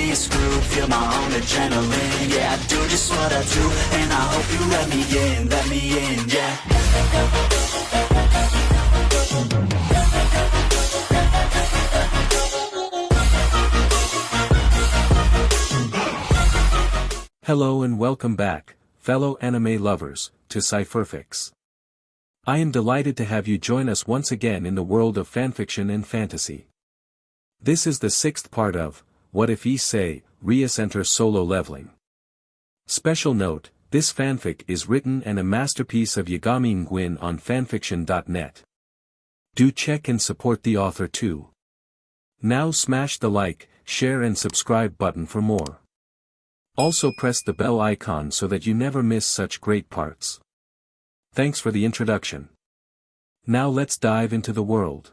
be screwed, feel my own adrenaline. Yeah, I do just what I do, and I hope you let me in, yeah. Hello and welcome back, fellow anime lovers, to Cypherfics. I am delighted to have you join us once again in the world of fanfiction and fantasy. This is the 6th part of, What If Issei, Rias enters solo leveling. Special note, this fanfic is written and a masterpiece of YagamiNguyen on FANFICTIONnet. Do check and support the author too. Now smash the like, share and subscribe button for more. Also press the bell icon so that you never miss such great parts. Thanks for the introduction. Now let's dive into the world.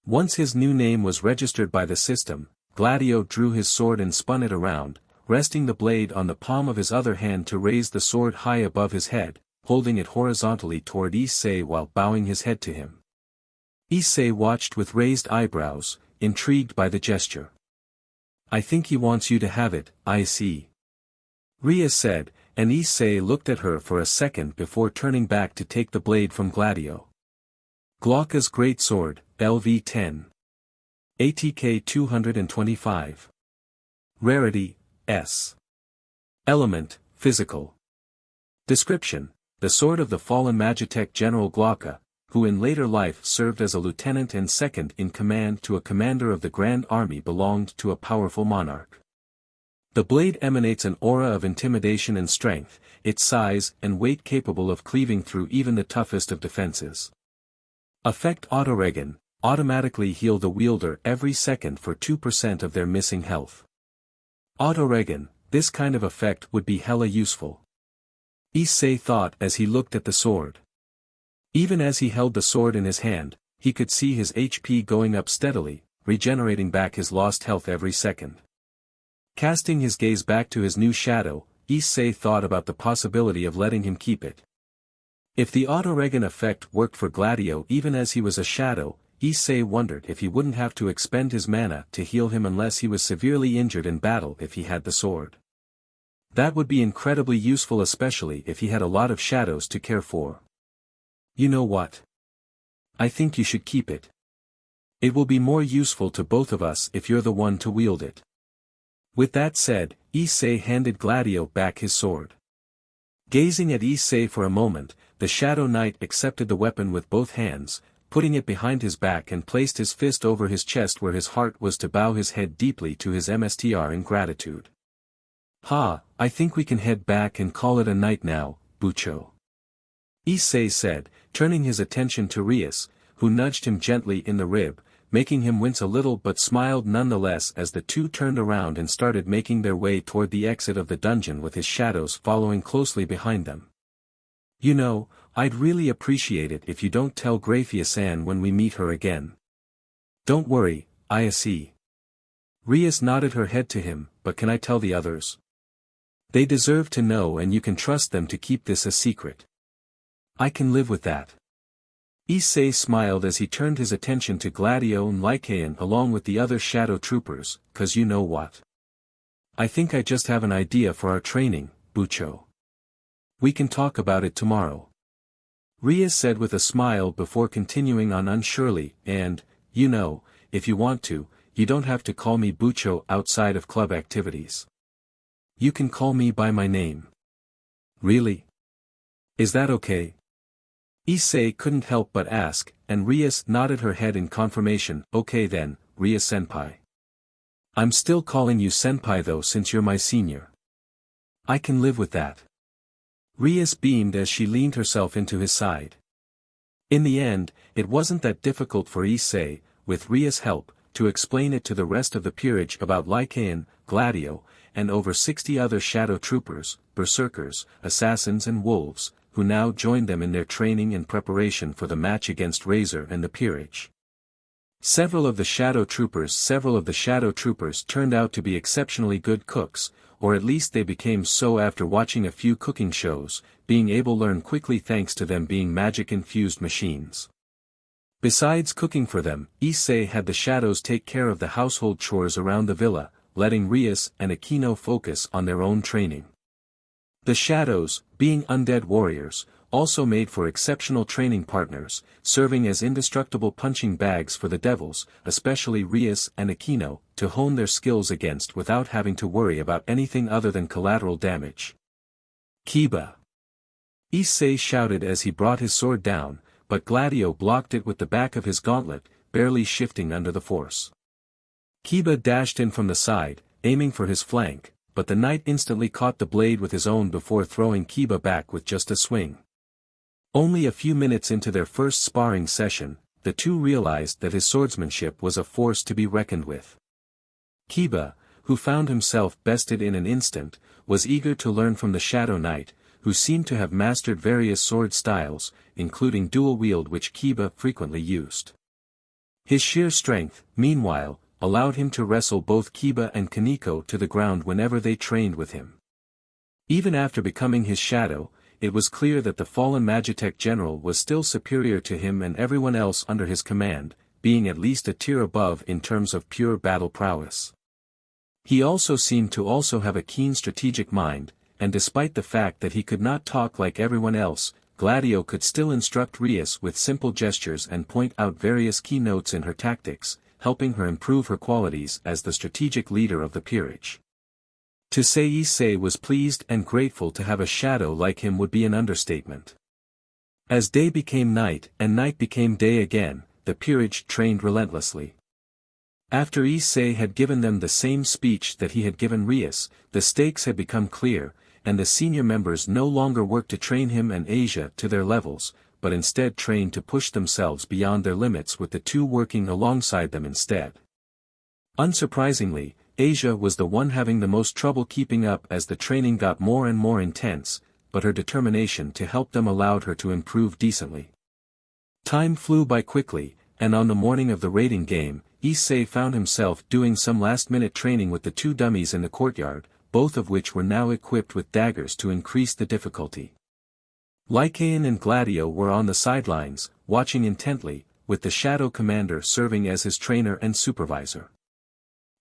Once his new name was registered by the system, Gladio drew his sword and spun it around, resting the blade on the palm of his other hand to raise the sword high above his head, holding it horizontally toward Issei while bowing his head to him. Issei watched with raised eyebrows, intrigued by the gesture. "I think he wants you to have it, I see," Rias said, and Issei looked at her for a second before turning back to take the blade from Gladio. Glauca's Great Sword, LV10. ATK 225. Rarity, S. Element, Physical. Description: the sword of the fallen Magitech General Glauca, who in later life served as a lieutenant and second in command to a commander of the Grand Army, belonged to a powerful monarch. The blade emanates an aura of intimidation and strength, its size and weight capable of cleaving through even the toughest of defenses. Effect: autoregen, automatically heal the wielder every second for 2% of their missing health. Autoregen, this kind of effect would be hella useful, Issei thought as he looked at the sword. Even as he held the sword in his hand, he could see his HP going up steadily, regenerating back his lost health every second. Casting his gaze back to his new shadow, Issei thought about the possibility of letting him keep it. If the autoregen effect worked for Gladio even as he was a shadow, Issei wondered if he wouldn't have to expend his mana to heal him unless he was severely injured in battle if he had the sword. That would be incredibly useful, especially if he had a lot of shadows to care for. "You know what? I think you should keep it. It will be more useful to both of us if you're the one to wield it." With that said, Issei handed Gladio back his sword. Gazing at Issei for a moment, the Shadow Knight accepted the weapon with both hands, putting it behind his back and placed his fist over his chest where his heart was to bow his head deeply to his MSTR in gratitude. I think we can head back and call it a night now, Bucho," Issei said, turning his attention to Rias, who nudged him gently in the rib, making him wince a little but smiled nonetheless as the two turned around and started making their way toward the exit of the dungeon with his shadows following closely behind them. "You know, I'd really appreciate it if you don't tell Graphia-san when we meet her again." "Don't worry, I see." Rias nodded her head to him, "But can I tell the others? They deserve to know and you can trust them to keep this a secret." "I can live with that." Issei smiled as he turned his attention to Gladio and Lycaon along with the other shadow troopers, "'Cause you know what? I think I just have an idea for our training, Bucho. We can talk about it tomorrow," Rias said with a smile before continuing on unsurely, "And, you know, if you want to, you don't have to call me Bucho outside of club activities. You can call me by my name." "Really? Is that okay?" Issei couldn't help but ask, and Rias nodded her head in confirmation. "Okay then, Rias-senpai. I'm still calling you senpai though since you're my senior." "I can live with that." Rias beamed as she leaned herself into his side. In the end, it wasn't that difficult for Issei, with Rias' help, to explain it to the rest of the peerage about Lycaon, Gladio, and over 60 other shadow troopers, berserkers, assassins and wolves, who now joined them in their training and preparation for the match against Razor and the peerage. Several of the shadow troopers turned out to be exceptionally good cooks, or at least they became so after watching a few cooking shows, being able to learn quickly thanks to them being magic-infused machines. Besides cooking for them, Issei had the shadows take care of the household chores around the villa, letting Rias and Aquino focus on their own training. The shadows, being undead warriors, also made for exceptional training partners, serving as indestructible punching bags for the devils, especially Rias and Aquino, to hone their skills against without having to worry about anything other than collateral damage. Kiba! Issei shouted as he brought his sword down, but Gladio blocked it with the back of his gauntlet, barely shifting under the force. Kiba dashed in from the side, aiming for his flank, but the knight instantly caught the blade with his own before throwing Kiba back with just a swing. Only a few minutes into their first sparring session, the two realized that his swordsmanship was a force to be reckoned with. Kiba, who found himself bested in an instant, was eager to learn from the Shadow Knight, who seemed to have mastered various sword styles, including dual wield which Kiba frequently used. His sheer strength, meanwhile, allowed him to wrestle both Kiba and Kaneko to the ground whenever they trained with him. Even after becoming his shadow, it was clear that the fallen Magitech general was still superior to him and everyone else under his command, being at least a tier above in terms of pure battle prowess. He also seemed to have a keen strategic mind, and despite the fact that he could not talk like everyone else, Gladio could still instruct Rias with simple gestures and point out various key notes in her tactics, helping her improve her qualities as the strategic leader of the peerage. To say Issei was pleased and grateful to have a shadow like him would be an understatement. As day became night and night became day again, the peerage trained relentlessly. After Issei had given them the same speech that he had given Rias, the stakes had become clear, and the senior members no longer worked to train him and Asia to their levels, but instead trained to push themselves beyond their limits with the two working alongside them instead. Unsurprisingly, Asia was the one having the most trouble keeping up as the training got more and more intense, but her determination to help them allowed her to improve decently. Time flew by quickly, and on the morning of the raiding game, Issei found himself doing some last-minute training with the two dummies in the courtyard, both of which were now equipped with daggers to increase the difficulty. Lycaon and Gladio were on the sidelines, watching intently, with the Shadow Commander serving as his trainer and supervisor.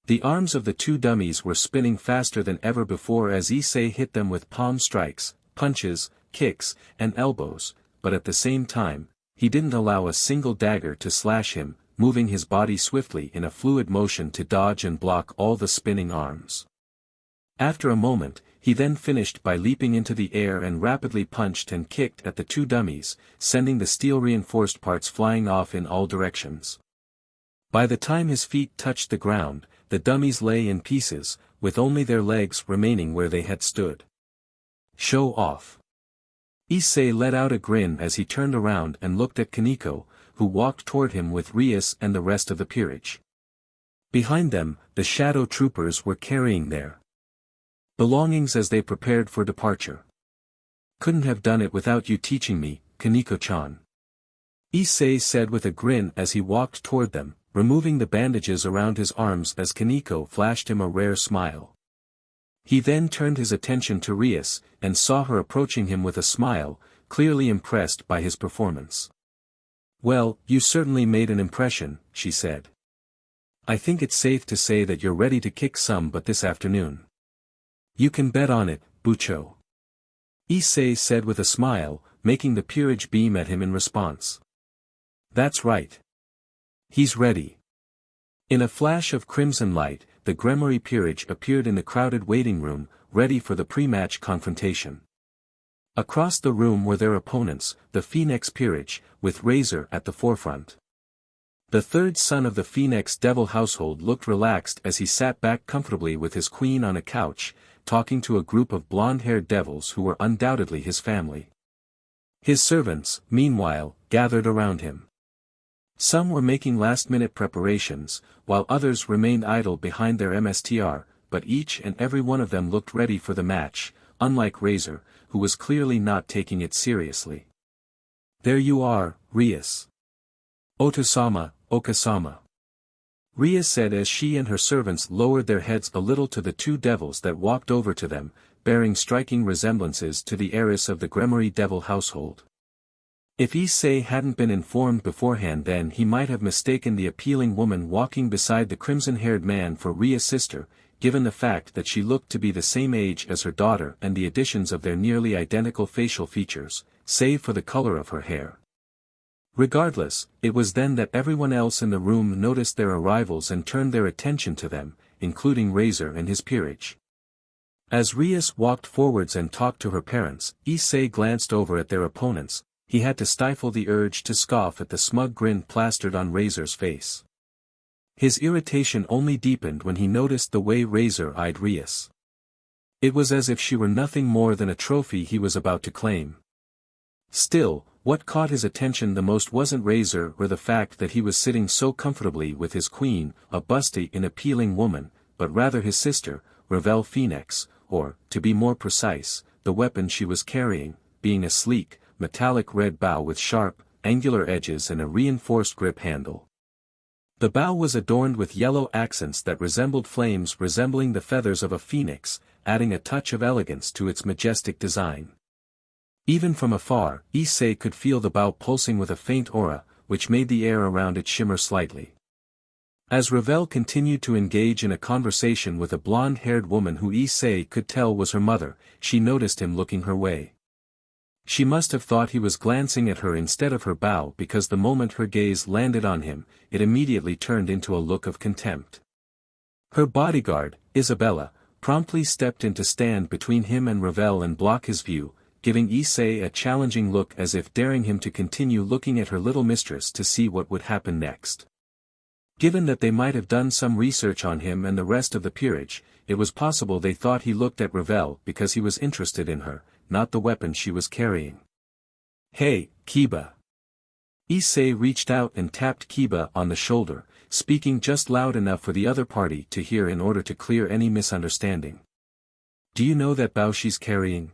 The arms of the two dummies were spinning faster than ever before as Issei hit them with palm strikes, punches, kicks, and elbows, but at the same time, he didn't allow a single dagger to slash him, moving his body swiftly in a fluid motion to dodge and block all the spinning arms. After a moment, he then finished by leaping into the air and rapidly punched and kicked at the two dummies, sending the steel-reinforced parts flying off in all directions. By the time his feet touched the ground, the dummies lay in pieces, with only their legs remaining where they had stood. Show off. Issei let out a grin as he turned around and looked at Kaneko, who walked toward him with Rias and the rest of the peerage. Behind them, the shadow troopers were carrying their belongings as they prepared for departure. Couldn't have done it without you teaching me, Kaneko-chan. Issei said with a grin as he walked toward them, removing the bandages around his arms as Kaneko flashed him a rare smile. He then turned his attention to Rias, and saw her approaching him with a smile, clearly impressed by his performance. "Well, you certainly made an impression," she said. "I think it's safe to say that you're ready to kick some butt this afternoon." "You can bet on it, Bucho," Issei said with a smile, making the peerage beam at him in response. "That's right. He's ready." In a flash of crimson light, the Gremory peerage appeared in the crowded waiting room, ready for the pre-match confrontation. Across the room were their opponents, the Phoenix peerage, with Razor at the forefront. The third son of the Phoenix devil household looked relaxed as he sat back comfortably with his queen on a couch, talking to a group of blonde-haired devils who were undoubtedly his family. His servants, meanwhile, gathered around him. Some were making last-minute preparations, while others remained idle behind their MSTR, but each and every one of them looked ready for the match, unlike Razor, who was clearly not taking it seriously. "There you are, Rias. Otosama, Okasama," Rias said as she and her servants lowered their heads a little to the two devils that walked over to them, bearing striking resemblances to the heiress of the Gremory devil household. If Issei hadn't been informed beforehand, then he might have mistaken the appealing woman walking beside the crimson-haired man for Ria's sister, given the fact that she looked to be the same age as her daughter and the additions of their nearly identical facial features, save for the color of her hair. Regardless, it was then that everyone else in the room noticed their arrivals and turned their attention to them, including Razor and his peerage. As Rias walked forwards and talked to her parents, Issei glanced over at their opponents. He had to stifle the urge to scoff at the smug grin plastered on Razor's face. His irritation only deepened when he noticed the way Razor eyed Rias. It was as if she were nothing more than a trophy he was about to claim. Still, what caught his attention the most wasn't Razor or the fact that he was sitting so comfortably with his queen, a busty and appealing woman, but rather his sister, Revel Phoenix, or, to be more precise, the weapon she was carrying, being a sleek, metallic red bow with sharp, angular edges and a reinforced grip handle. The bow was adorned with yellow accents that resembled flames resembling the feathers of a phoenix, adding a touch of elegance to its majestic design. Even from afar, Issei could feel the bow pulsing with a faint aura, which made the air around it shimmer slightly. As Revel continued to engage in a conversation with a blonde-haired woman who Issei could tell was her mother, she noticed him looking her way. She must have thought he was glancing at her instead of her bow because the moment her gaze landed on him, it immediately turned into a look of contempt. Her bodyguard, Isabella, promptly stepped in to stand between him and Revel and block his view, giving Issei a challenging look as if daring him to continue looking at her little mistress to see what would happen next. Given that they might have done some research on him and the rest of the peerage, it was possible they thought he looked at Revel because he was interested in her, not the weapon she was carrying. "Hey, Kiba." Issei reached out and tapped Kiba on the shoulder, speaking just loud enough for the other party to hear in order to clear any misunderstanding. "Do you know that bow she's carrying?"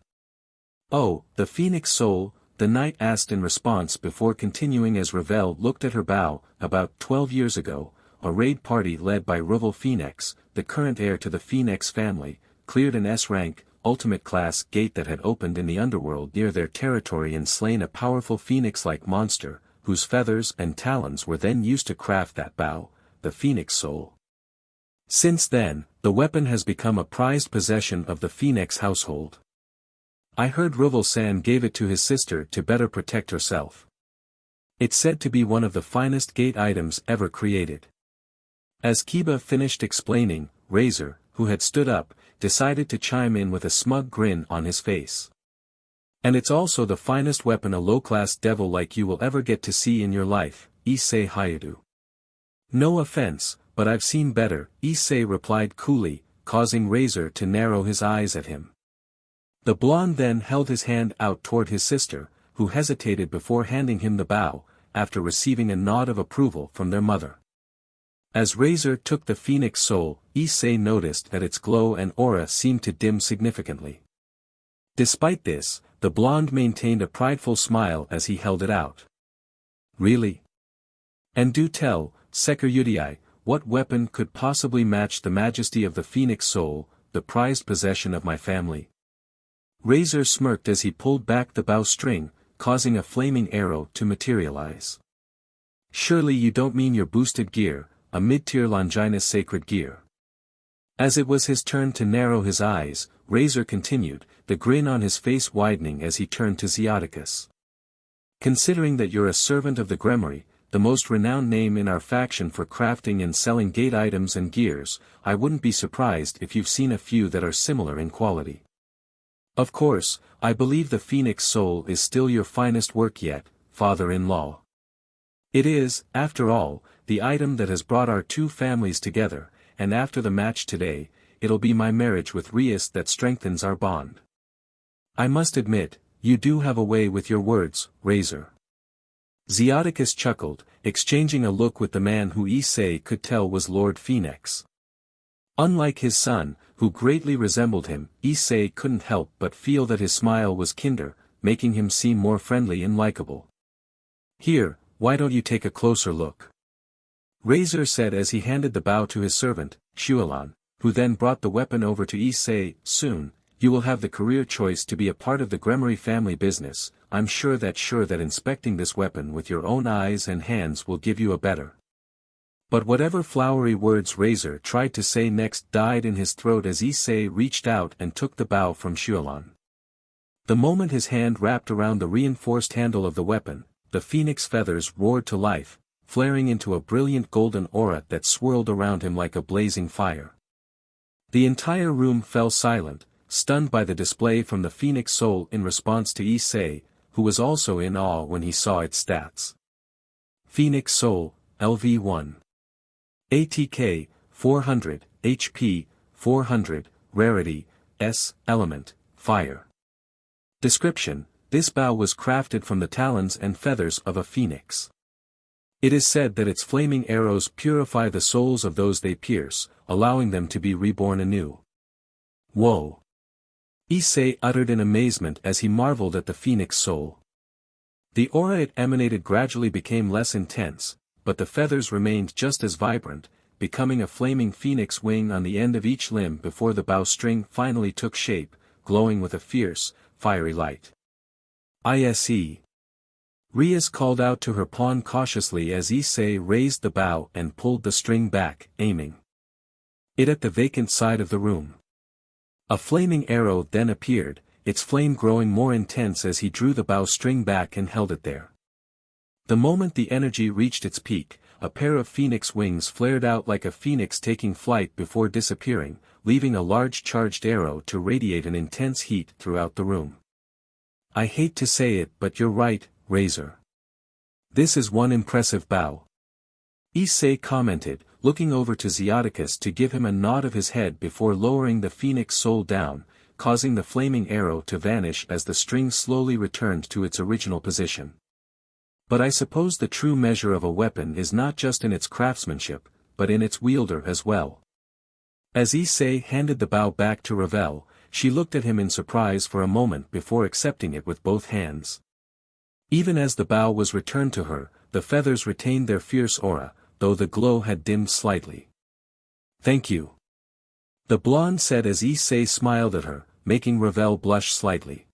"Oh, the Phoenix Soul," the knight asked in response before continuing as Revel looked at her bow. About 12 years ago, a raid party led by Revel Phoenix, the current heir to the Phoenix family, cleared an S-rank, ultimate class gate that had opened in the underworld near their territory and slain a powerful phoenix-like monster, whose feathers and talons were then used to craft that bow, the Phoenix Soul. Since then, the weapon has become a prized possession of the Phoenix household. I heard Revel-san gave it to his sister to better protect herself. It's said to be one of the finest gate items ever created. As Kiba finished explaining, Razor, who had stood up, decided to chime in with a smug grin on his face. "And it's also the finest weapon a low-class devil like you will ever get to see in your life, Issei Hayadu." "No offense, but I've seen better," Issei replied coolly, causing Razor to narrow his eyes at him. The blonde then held his hand out toward his sister, who hesitated before handing him the bow, after receiving a nod of approval from their mother. As Razor took the Phoenix Soul, Issei noticed that its glow and aura seemed to dim significantly. Despite this, the blonde maintained a prideful smile as he held it out. "Really? And do tell, Sekirudii, what weapon could possibly match the majesty of the Phoenix Soul, the prized possession of my family?" Razor smirked as he pulled back the bowstring, causing a flaming arrow to materialize. "Surely you don't mean your boosted gear, a mid-tier Longinus sacred gear." As it was his turn to narrow his eyes, Razor continued, the grin on his face widening as he turned to Zeoticus. "Considering that you're a servant of the Gremory, the most renowned name in our faction for crafting and selling gate items and gears, I wouldn't be surprised if you've seen a few that are similar in quality. Of course, I believe the Phoenix Soul is still your finest work yet, father-in-law. It is, after all, the item that has brought our two families together, and after the match today, it'll be my marriage with Rias that strengthens our bond." "I must admit, you do have a way with your words, Razor." Zeoticus chuckled, exchanging a look with the man who Issei could tell was Lord Phoenix. Unlike his son, who greatly resembled him, Issei couldn't help but feel that his smile was kinder, making him seem more friendly and likable. "Here, why don't you take a closer look?" Razor said as he handed the bow to his servant, Shualan, who then brought the weapon over to Issei. "Soon, you will have the career choice to be a part of the Gremory family business. I'm sure that inspecting this weapon with your own eyes and hands will give you a better But whatever flowery words Razor tried to say next died in his throat as Issei reached out and took the bow from Xuelin. The moment his hand wrapped around the reinforced handle of the weapon, the phoenix feathers roared to life, flaring into a brilliant golden aura that swirled around him like a blazing fire. The entire room fell silent, stunned by the display from the phoenix soul in response to Issei, who was also in awe when he saw its stats. Phoenix Soul, LV1. ATK, 400, HP, 400, Rarity, S, Element, Fire. Description: this bow was crafted from the talons and feathers of a phoenix. It is said that its flaming arrows purify the souls of those they pierce, allowing them to be reborn anew. Whoa! Issei uttered in amazement as he marveled at the phoenix soul. The aura it emanated gradually became less intense, but the feathers remained just as vibrant, becoming a flaming phoenix wing on the end of each limb before the bowstring finally took shape, glowing with a fierce, fiery light. Ise. Rias called out to her pawn cautiously as Issei raised the bow and pulled the string back, aiming it at the vacant side of the room. A flaming arrow then appeared, its flame growing more intense as he drew the bowstring back and held it there. The moment the energy reached its peak, a pair of phoenix wings flared out like a phoenix taking flight before disappearing, leaving a large charged arrow to radiate an intense heat throughout the room. I hate to say it, but you're right, Razor. This is one impressive bow. Issei commented, looking over to Zeoticus to give him a nod of his head before lowering the phoenix soul down, causing the flaming arrow to vanish as the string slowly returned to its original position. But I suppose the true measure of a weapon is not just in its craftsmanship, but in its wielder as well. As Issei handed the bow back to Ravel, she looked at him in surprise for a moment before accepting it with both hands. Even as the bow was returned to her, the feathers retained their fierce aura, though the glow had dimmed slightly. Thank you. The blonde said as Issei smiled at her, making Ravel blush slightly.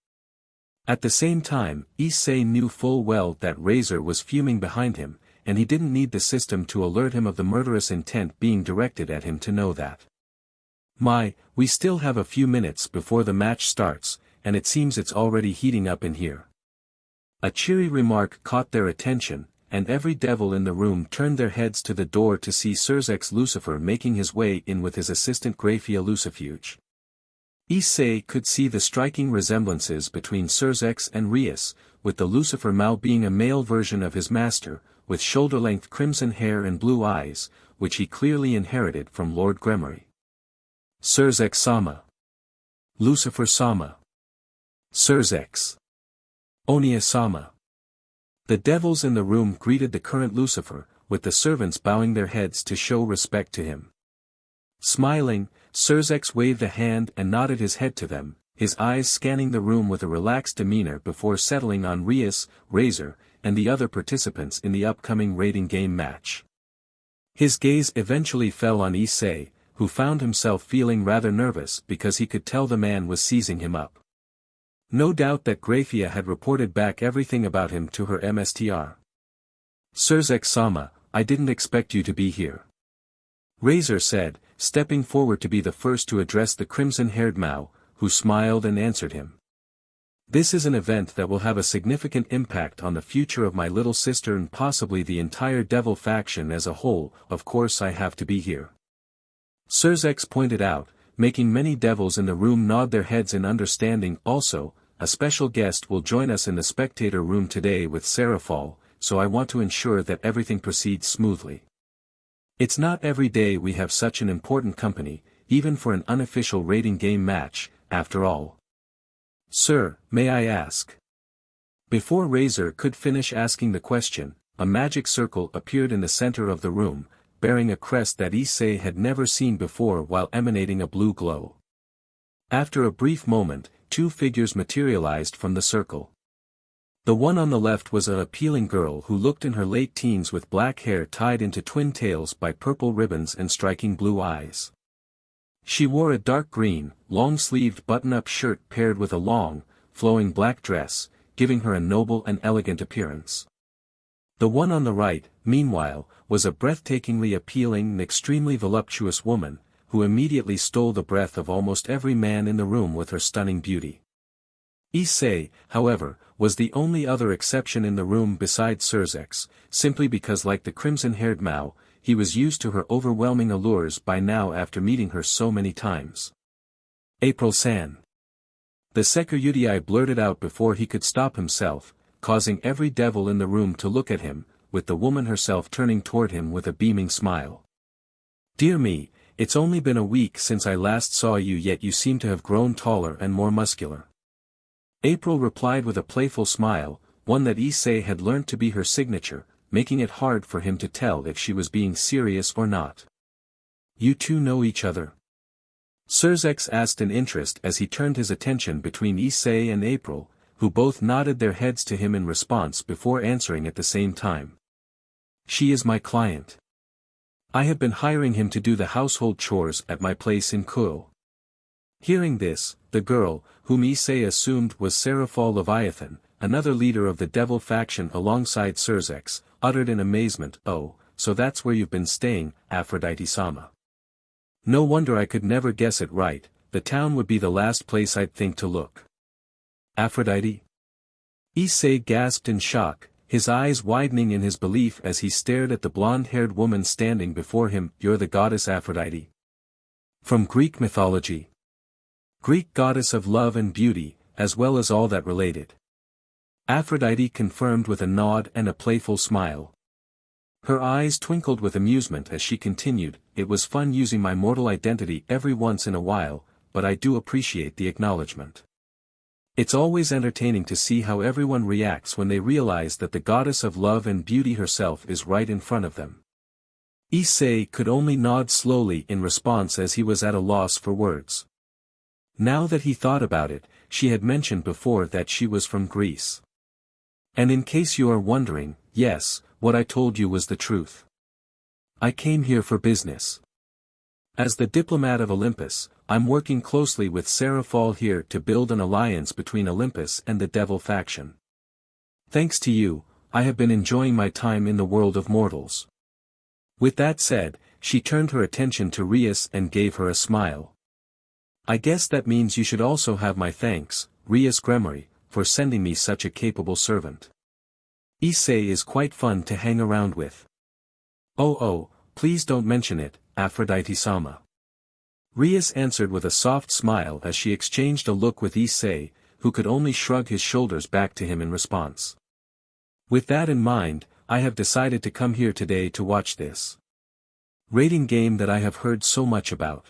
At the same time, Issei knew full well that Razor was fuming behind him, and he didn't need the system to alert him of the murderous intent being directed at him to know that. We still have a few minutes before the match starts, and it seems it's already heating up in here. A cheery remark caught their attention, and every devil in the room turned their heads to the door to see Surzek's Lucifer making his way in with his assistant Graphia Lucifuge. Issei could see the striking resemblances between Surzek's and Rias, with the Lucifer Mao being a male version of his master, with shoulder-length crimson hair and blue eyes, which he clearly inherited from Lord Gremory. Surzek-sama. Lucifer-sama. Surzex. Onia-sama. The devils in the room greeted the current Lucifer, with the servants bowing their heads to show respect to him. Smiling, Surzex waved a hand and nodded his head to them, his eyes scanning the room with a relaxed demeanor before settling on Rias, Razor, and the other participants in the upcoming raiding game match. His gaze eventually fell on Issei, who found himself feeling rather nervous because he could tell the man was seizing him up. No doubt that Graphia had reported back everything about him to her MSTR. Surzek-sama, I didn't expect you to be here. Razor said, stepping forward to be the first to address the crimson-haired Mao, who smiled and answered him. This is an event that will have a significant impact on the future of my little sister and possibly the entire devil faction as a whole. Of course I have to be here. Surzex pointed out, making many devils in the room nod their heads in understanding. Also, a special guest will join us in the spectator room today with Seraphal, so I want to ensure that everything proceeds smoothly. It's not every day we have such an important company, even for an unofficial raiding game match, after all. Sir, may I ask? Before Razor could finish asking the question, a magic circle appeared in the center of the room, bearing a crest that Issei had never seen before while emanating a blue glow. After a brief moment, two figures materialized from the circle. The one on the left was an appealing girl who looked in her late teens with black hair tied into twin tails by purple ribbons and striking blue eyes. She wore a dark green, long-sleeved button-up shirt paired with a long, flowing black dress, giving her a noble and elegant appearance. The one on the right, meanwhile, was a breathtakingly appealing and extremely voluptuous woman, who immediately stole the breath of almost every man in the room with her stunning beauty. Issei, however, was the only other exception in the room besides Surzex, simply because like the crimson-haired Mao, he was used to her overwhelming allures by now after meeting her so many times. April-san. The Sekirudii blurted out before he could stop himself, causing every devil in the room to look at him, with the woman herself turning toward him with a beaming smile. Dear me, it's only been a week since I last saw you, yet you seem to have grown taller and more muscular. April replied with a playful smile, one that Issei had learnt to be her signature, making it hard for him to tell if she was being serious or not. You two know each other? Surzex asked in interest as he turned his attention between Issei and April, who both nodded their heads to him in response before answering at the same time. She is my client. I have been hiring him to do the household chores at my place in Kuo. Hearing this, the girl, whom Issei assumed was Seraphol Leviathan, another leader of the devil faction alongside Surzex, uttered in amazement, "Oh, so that's where you've been staying, Aphrodite-sama. No wonder I could never guess it right, the town would be the last place I'd think to look." Aphrodite? Issei gasped in shock, his eyes widening in his belief as he stared at the blonde-haired woman standing before him. You're the goddess Aphrodite? From Greek mythology. Greek goddess of love and beauty, as well as all that related. Aphrodite confirmed with a nod and a playful smile. Her eyes twinkled with amusement as she continued, "It was fun using my mortal identity every once in a while, but I do appreciate the acknowledgement. It's always entertaining to see how everyone reacts when they realize that the goddess of love and beauty herself is right in front of them." Issei could only nod slowly in response as he was at a loss for words. Now that he thought about it, she had mentioned before that she was from Greece. And in case you are wondering, yes, what I told you was the truth. I came here for business. As the diplomat of Olympus, I'm working closely with Seraphol here to build an alliance between Olympus and the devil faction. Thanks to you, I have been enjoying my time in the world of mortals. With that said, she turned her attention to Rias and gave her a smile. I guess that means you should also have my thanks, Rias Gremory, for sending me such a capable servant. Issei is quite fun to hang around with. Oh, please don't mention it, Aphrodite-sama. Rias answered with a soft smile as she exchanged a look with Issei, who could only shrug his shoulders back to him in response. With that in mind, I have decided to come here today to watch this rating game that I have heard so much about.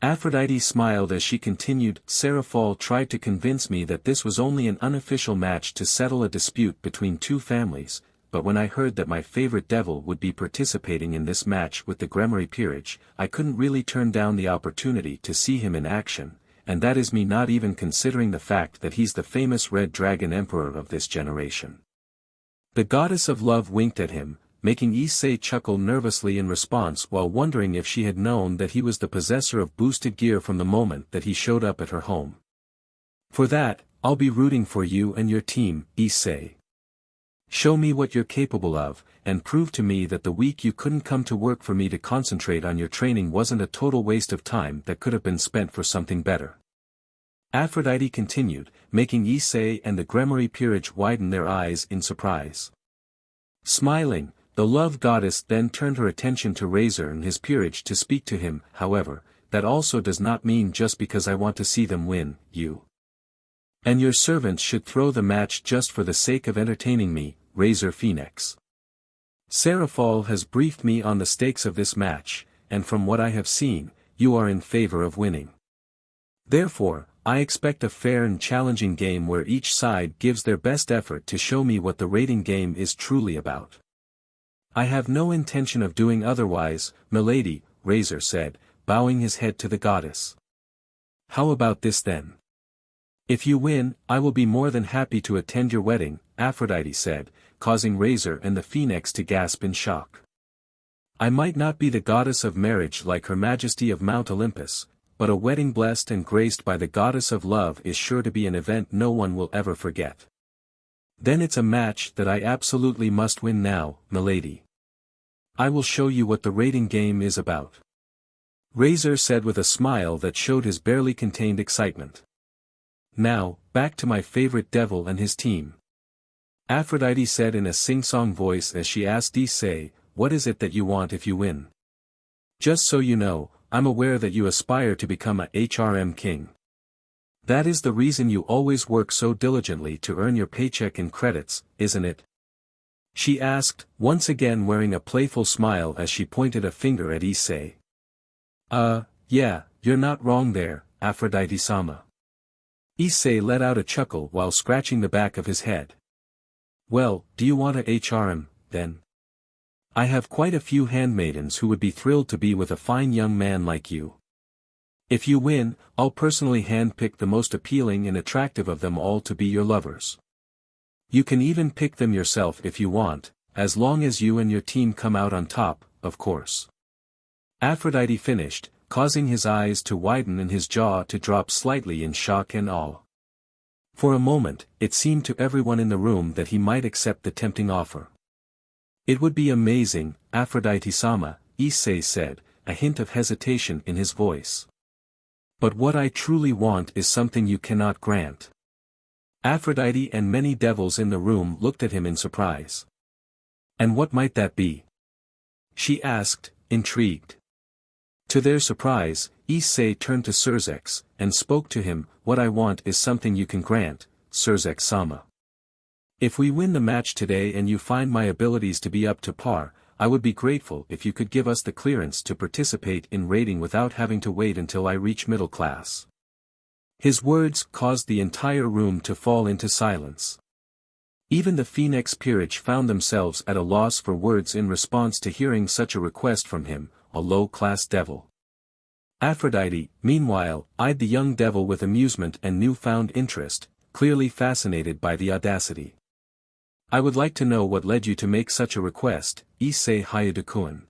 Aphrodite smiled as she continued, Seraphol tried to convince me that this was only an unofficial match to settle a dispute between two families, but when I heard that my favorite devil would be participating in this match with the Gremory peerage, I couldn't really turn down the opportunity to see him in action, and that is me not even considering the fact that he's the famous Red Dragon Emperor of this generation. The goddess of love winked at him, making Issei chuckle nervously in response while wondering if she had known that he was the possessor of boosted gear from the moment that he showed up at her home. For that, I'll be rooting for you and your team, Issei. Show me what you're capable of, and prove to me that the week you couldn't come to work for me to concentrate on your training wasn't a total waste of time that could have been spent for something better. Aphrodite continued, making Issei and the Gremory peerage widen their eyes in surprise. Smiling, the love goddess then turned her attention to Razor and his peerage to speak to him. However, that also does not mean just because I want to see them win, you and your servants should throw the match just for the sake of entertaining me, Razor Phoenix. Seraphol has briefed me on the stakes of this match, and from what I have seen, you are in favor of winning. Therefore, I expect a fair and challenging game where each side gives their best effort to show me what the rating game is truly about. I have no intention of doing otherwise, milady, Razor said, bowing his head to the goddess. How about this then? If you win, I will be more than happy to attend your wedding, Aphrodite said, causing Razor and the Phoenix to gasp in shock. I might not be the goddess of marriage like Her Majesty of Mount Olympus, but a wedding blessed and graced by the goddess of love is sure to be an event no one will ever forget. Then it's a match that I absolutely must win now, milady. I will show you what the rating game is about. Razor said with a smile that showed his barely contained excitement. Now, back to my favorite devil and his team. Aphrodite said in a sing-song voice as she asked Issei, what is it that you want if you win? Just so you know, I'm aware that you aspire to become a HRM king. That is the reason you always work so diligently to earn your paycheck in credits, isn't it? She asked, once again wearing a playful smile as she pointed a finger at Issei. Yeah, you're not wrong there, Aphrodite-sama. Issei let out a chuckle while scratching the back of his head. Well, do you want a HRM, then? I have quite a few handmaidens who would be thrilled to be with a fine young man like you. If you win, I'll personally handpick the most appealing and attractive of them all to be your lovers. You can even pick them yourself if you want, as long as you and your team come out on top, of course. Aphrodite finished, causing his eyes to widen and his jaw to drop slightly in shock and awe. For a moment, it seemed to everyone in the room that he might accept the tempting offer. It would be amazing, Aphrodite-sama, Issei said, a hint of hesitation in his voice. But what I truly want is something you cannot grant. Aphrodite and many devils in the room looked at him in surprise. And what might that be? She asked, intrigued. To their surprise, Issei turned to Surzex, and spoke to him, what I want is something you can grant, Surzex-sama. If we win the match today and you find my abilities to be up to par, I would be grateful if you could give us the clearance to participate in raiding without having to wait until I reach middle class. His words caused the entire room to fall into silence. Even the Phoenix peerage found themselves at a loss for words in response to hearing such a request from him, a low-class devil. Aphrodite, meanwhile, eyed the young devil with amusement and newfound interest, clearly fascinated by the audacity. I would like to know what led you to make such a request, Issei Hayadakun.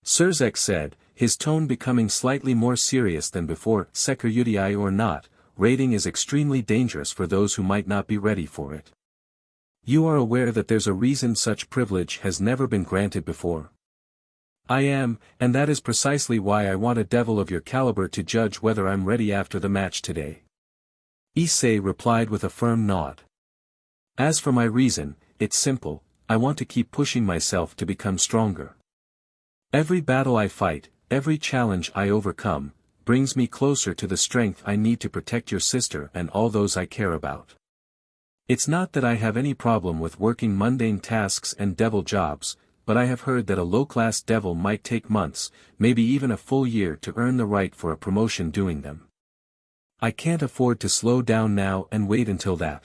Surzex said, his tone becoming slightly more serious than before. Security or not, raiding is extremely dangerous for those who might not be ready for it. You are aware that there's a reason such privilege has never been granted before. I am, and that is precisely why I want a devil of your caliber to judge whether I'm ready after the match today. Issei replied with a firm nod. As for my reason, it's simple, I want to keep pushing myself to become stronger. Every battle I fight, every challenge I overcome, brings me closer to the strength I need to protect your sister and all those I care about. It's not that I have any problem with working mundane tasks and devil jobs, but I have heard that a low-class devil might take months, maybe even a full year to earn the right for a promotion doing them. I can't afford to slow down now and wait until that.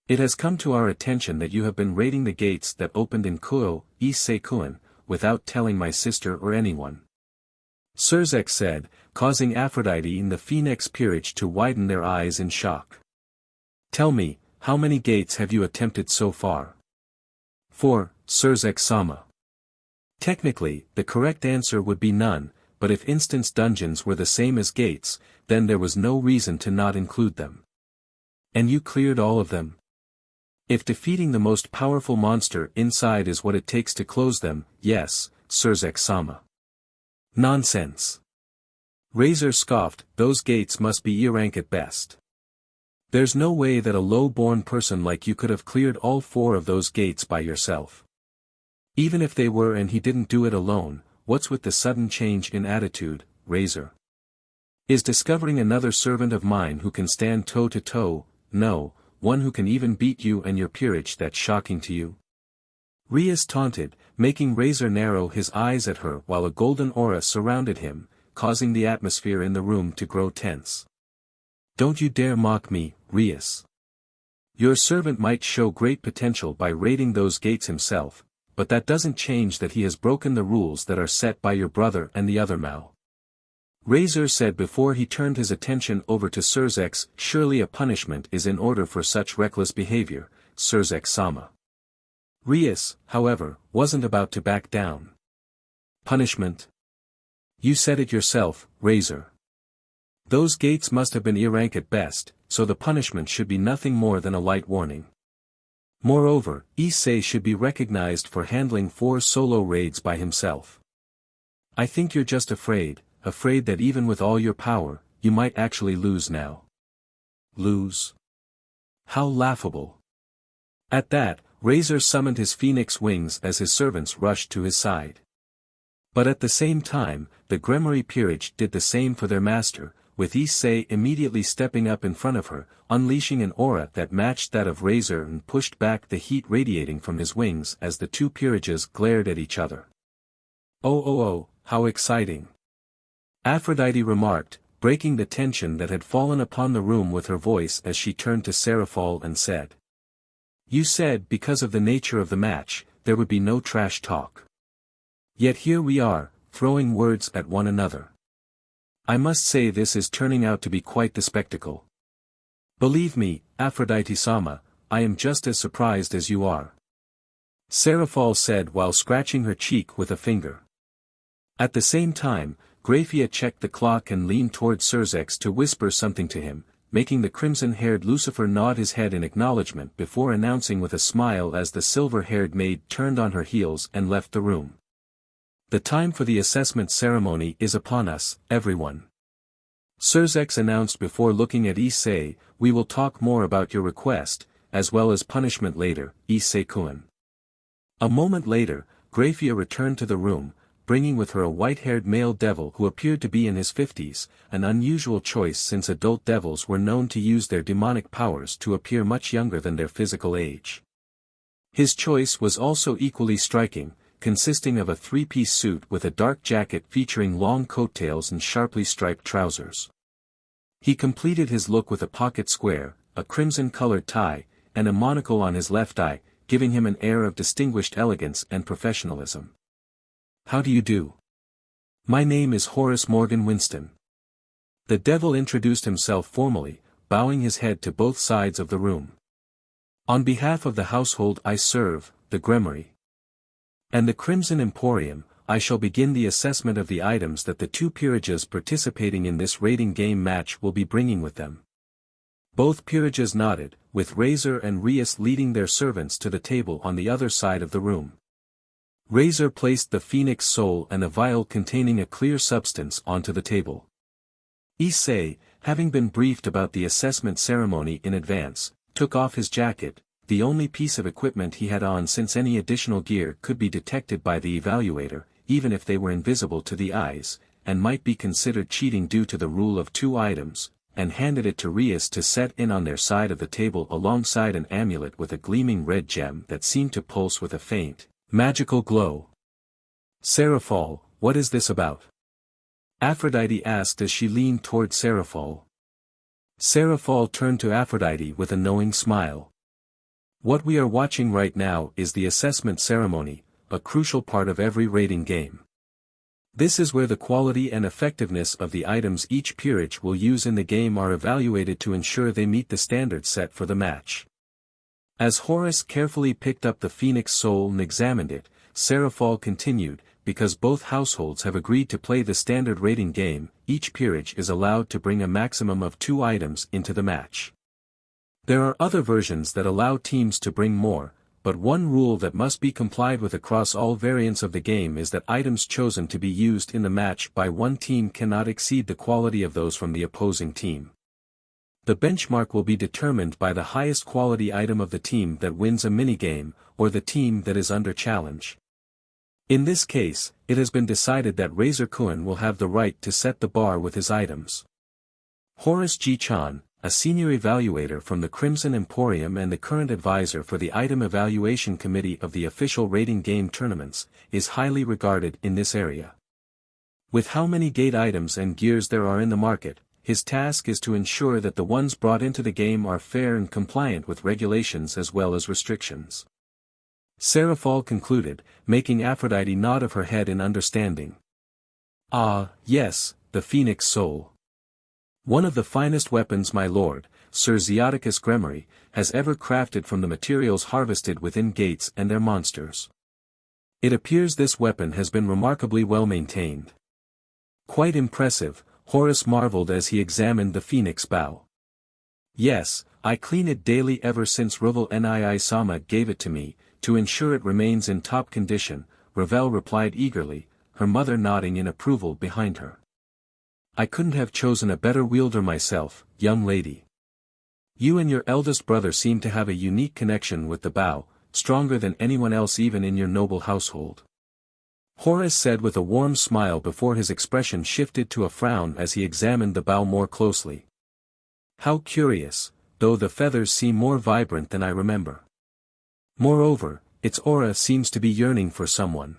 It has come to our attention that you have been raiding the gates that opened in Kuo, Issei-kun, without telling my sister or anyone. Surzex said, causing Aphrodite and the Phoenix peerage to widen their eyes in shock. Tell me, how many gates have you attempted so far? 4, Surzex-sama. Technically, the correct answer would be none, but if instance dungeons were the same as gates, then there was no reason to not include them. And you cleared all of them? If defeating the most powerful monster inside is what it takes to close them, yes, Surzex-sama. Nonsense. Razor scoffed, those gates must be E-rank at best. There's no way that a low-born person like you could have cleared all 4 of those gates by yourself. Even if they were and he didn't do it alone, what's with the sudden change in attitude, Razor? Is discovering another servant of mine who can stand toe-to-toe, no, one who can even beat you and your peerage that shocking to you? Rias taunted, making Razor narrow his eyes at her while a golden aura surrounded him, causing the atmosphere in the room to grow tense. Don't you dare mock me, Rias. Your servant might show great potential by raiding those gates himself, but that doesn't change that he has broken the rules that are set by your brother and the other Mao. Razor said before he turned his attention over to Surzex, surely a punishment is in order for such reckless behavior, Surzex-sama. Rias, however, wasn't about to back down. Punishment? You said it yourself, Razor. Those gates must have been E-rank at best, so the punishment should be nothing more than a light warning. Moreover, Issei should be recognized for handling 4 solo raids by himself. I think you're just afraid that even with all your power, you might actually lose now. Lose? How laughable. At that, Razor summoned his phoenix wings as his servants rushed to his side. But at the same time, the Gremory peerage did the same for their master, with Issei immediately stepping up in front of her, unleashing an aura that matched that of Razor and pushed back the heat radiating from his wings as the two peerages glared at each other. Oh, how exciting! Aphrodite remarked, breaking the tension that had fallen upon the room with her voice as she turned to Seraphol and said. You said because of the nature of the match, there would be no trash talk. Yet here we are, throwing words at one another. I must say this is turning out to be quite the spectacle. Believe me, Aphrodite-sama, I am just as surprised as you are. Seraphol said while scratching her cheek with a finger. At the same time, Graphia checked the clock and leaned toward Surzex to whisper something to him, making the crimson-haired Lucifer nod his head in acknowledgement before announcing with a smile as the silver-haired maid turned on her heels and left the room. The time for the assessment ceremony is upon us, everyone. Surzex announced before looking at Issei, we will talk more about your request, as well as punishment later, Issei-kun. A moment later, Graphia returned to the room, bringing with her a white-haired male devil who appeared to be in his 50s, an unusual choice since adult devils were known to use their demonic powers to appear much younger than their physical age. His choice was also equally striking, consisting of a 3-piece suit with a dark jacket featuring long coattails and sharply striped trousers. He completed his look with a pocket square, a crimson-colored tie, and a monocle on his left eye, giving him an air of distinguished elegance and professionalism. How do you do? My name is Horace Morgan Winston. The devil introduced himself formally, bowing his head to both sides of the room. On behalf of the household I serve, the Gremory, and the Crimson Emporium, I shall begin the assessment of the items that the two peerages participating in this raiding game match will be bringing with them. Both peerages nodded, with Razor and Rias leading their servants to the table on the other side of the room. Razor placed the phoenix soul and a vial containing a clear substance onto the table. Issei, having been briefed about the assessment ceremony in advance, took off his jacket, the only piece of equipment he had on since any additional gear could be detected by the evaluator, even if they were invisible to the eyes, and might be considered cheating due to the rule of 2 items, and handed it to Rias to set in on their side of the table alongside an amulet with a gleaming red gem that seemed to pulse with a faint, magical glow. Seraphol, what is this about? Aphrodite asked as she leaned toward Seraphol. Seraphol turned to Aphrodite with a knowing smile. What we are watching right now is the assessment ceremony, a crucial part of every raiding game. This is where the quality and effectiveness of the items each peerage will use in the game are evaluated to ensure they meet the standards set for the match. As Horace carefully picked up the phoenix soul and examined it, Seraphol continued, because both households have agreed to play the standard raiding game, each peerage is allowed to bring a maximum of 2 items into the match. There are other versions that allow teams to bring more, but one rule that must be complied with across all variants of the game is that items chosen to be used in the match by one team cannot exceed the quality of those from the opposing team. The benchmark will be determined by the highest quality item of the team that wins a minigame, or the team that is under challenge. In this case, it has been decided that Razor-kun will have the right to set the bar with his items. Horace G-chan, a senior evaluator from the Crimson Emporium and the current advisor for the Item Evaluation Committee of the official raiding game tournaments, is highly regarded in this area. With how many gate items and gears there are in the market, his task is to ensure that the ones brought into the game are fair and compliant with regulations as well as restrictions. Seraphol concluded, making Aphrodite nod of her head in understanding. Ah, yes, the Phoenix Soul. One of the finest weapons my lord, Sir Zeoticus Gremory, has ever crafted from the materials harvested within gates and their monsters. It appears this weapon has been remarkably well maintained. Quite impressive, Horace marveled as he examined the phoenix bow. Yes, I clean it daily ever since Rival Nii-sama gave it to me, to ensure it remains in top condition, Ravel replied eagerly, her mother nodding in approval behind her. I couldn't have chosen a better wielder myself, young lady. You and your eldest brother seem to have a unique connection with the bow, stronger than anyone else even in your noble household. Horace said with a warm smile before his expression shifted to a frown as he examined the bow more closely. How curious, though the feathers seem more vibrant than I remember. Moreover, its aura seems to be yearning for someone.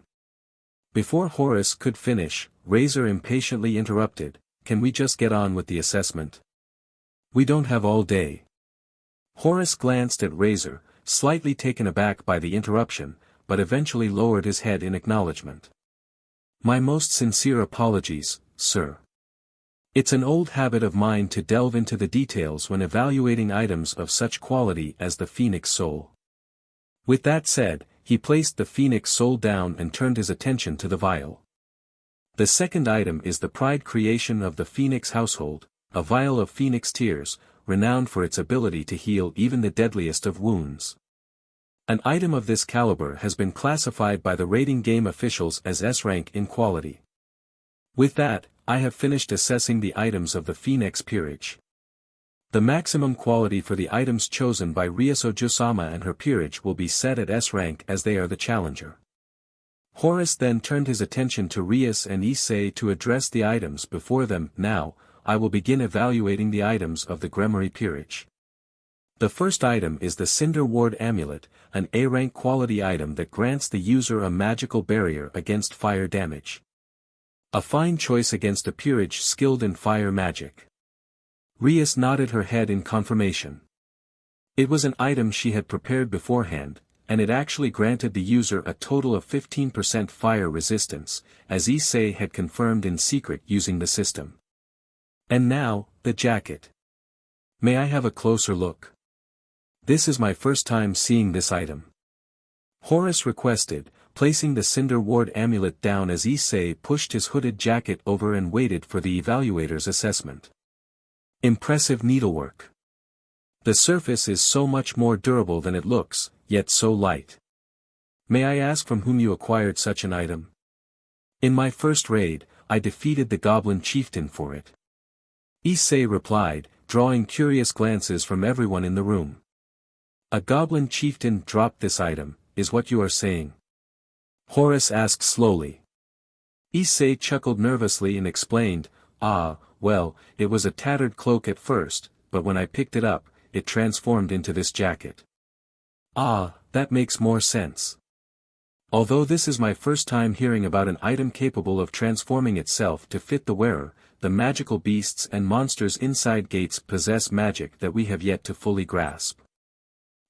Before Horace could finish, Razor impatiently interrupted, can we just get on with the assessment? We don't have all day. Horace glanced at Razor, slightly taken aback by the interruption, but eventually lowered his head in acknowledgement. My most sincere apologies, sir. It's an old habit of mine to delve into the details when evaluating items of such quality as the Phoenix Soul. With that said, he placed the Phoenix Soul down and turned his attention to the vial. The second item is the pride creation of the Phoenix household, a vial of Phoenix tears, renowned for its ability to heal even the deadliest of wounds. An item of this caliber has been classified by the rating game officials as S-rank in quality. With that, I have finished assessing the items of the Phoenix peerage. The maximum quality for the items chosen by Rias Ojusama and her peerage will be set at S-rank as they are the challenger. Horace then turned his attention to Rias and Issei to address the items before them. Now, I will begin evaluating the items of the Gremory peerage. The first item is the Cinder Ward Amulet, an A-rank quality item that grants the user a magical barrier against fire damage. A fine choice against a peerage skilled in fire magic. Rias nodded her head in confirmation. It was an item she had prepared beforehand, and it actually granted the user a total of 15% fire resistance, as Issei had confirmed in secret using the system. And now, the jacket. May I have a closer look? This is my first time seeing this item. Horace requested, placing the Cinder Ward Amulet down as Issei pushed his hooded jacket over and waited for the evaluator's assessment. Impressive needlework. The surface is so much more durable than it looks, yet so light. May I ask from whom you acquired such an item? In my first raid, I defeated the Goblin Chieftain for it. Issei replied, drawing curious glances from everyone in the room. A Goblin Chieftain dropped this item, is what you are saying? Horace asked slowly. Issei chuckled nervously and explained, well, it was a tattered cloak at first, but when I picked it up, it transformed into this jacket. That makes more sense. Although this is my first time hearing about an item capable of transforming itself to fit the wearer, the magical beasts and monsters inside gates possess magic that we have yet to fully grasp.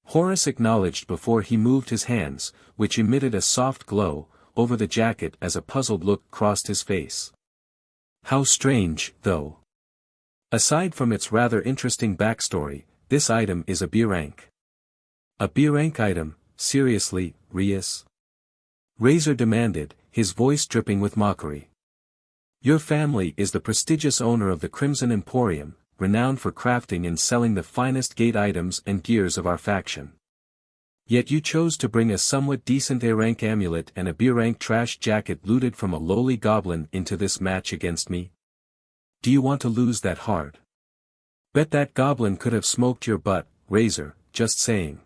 Horace acknowledged before he moved his hands, which emitted a soft glow, over the jacket as a puzzled look crossed his face. How strange, though. Aside from its rather interesting backstory, this item is a B-rank. A B-rank item, seriously, Rias? Razor demanded, his voice dripping with mockery. Your family is the prestigious owner of the Crimson Emporium, renowned for crafting and selling the finest gate items and gears of our faction. Yet you chose to bring a somewhat decent A-rank amulet and a B-rank trash jacket looted from a lowly goblin into this match against me? Do you want to lose that hard? Bet that goblin could have smoked your butt, Razor, just saying.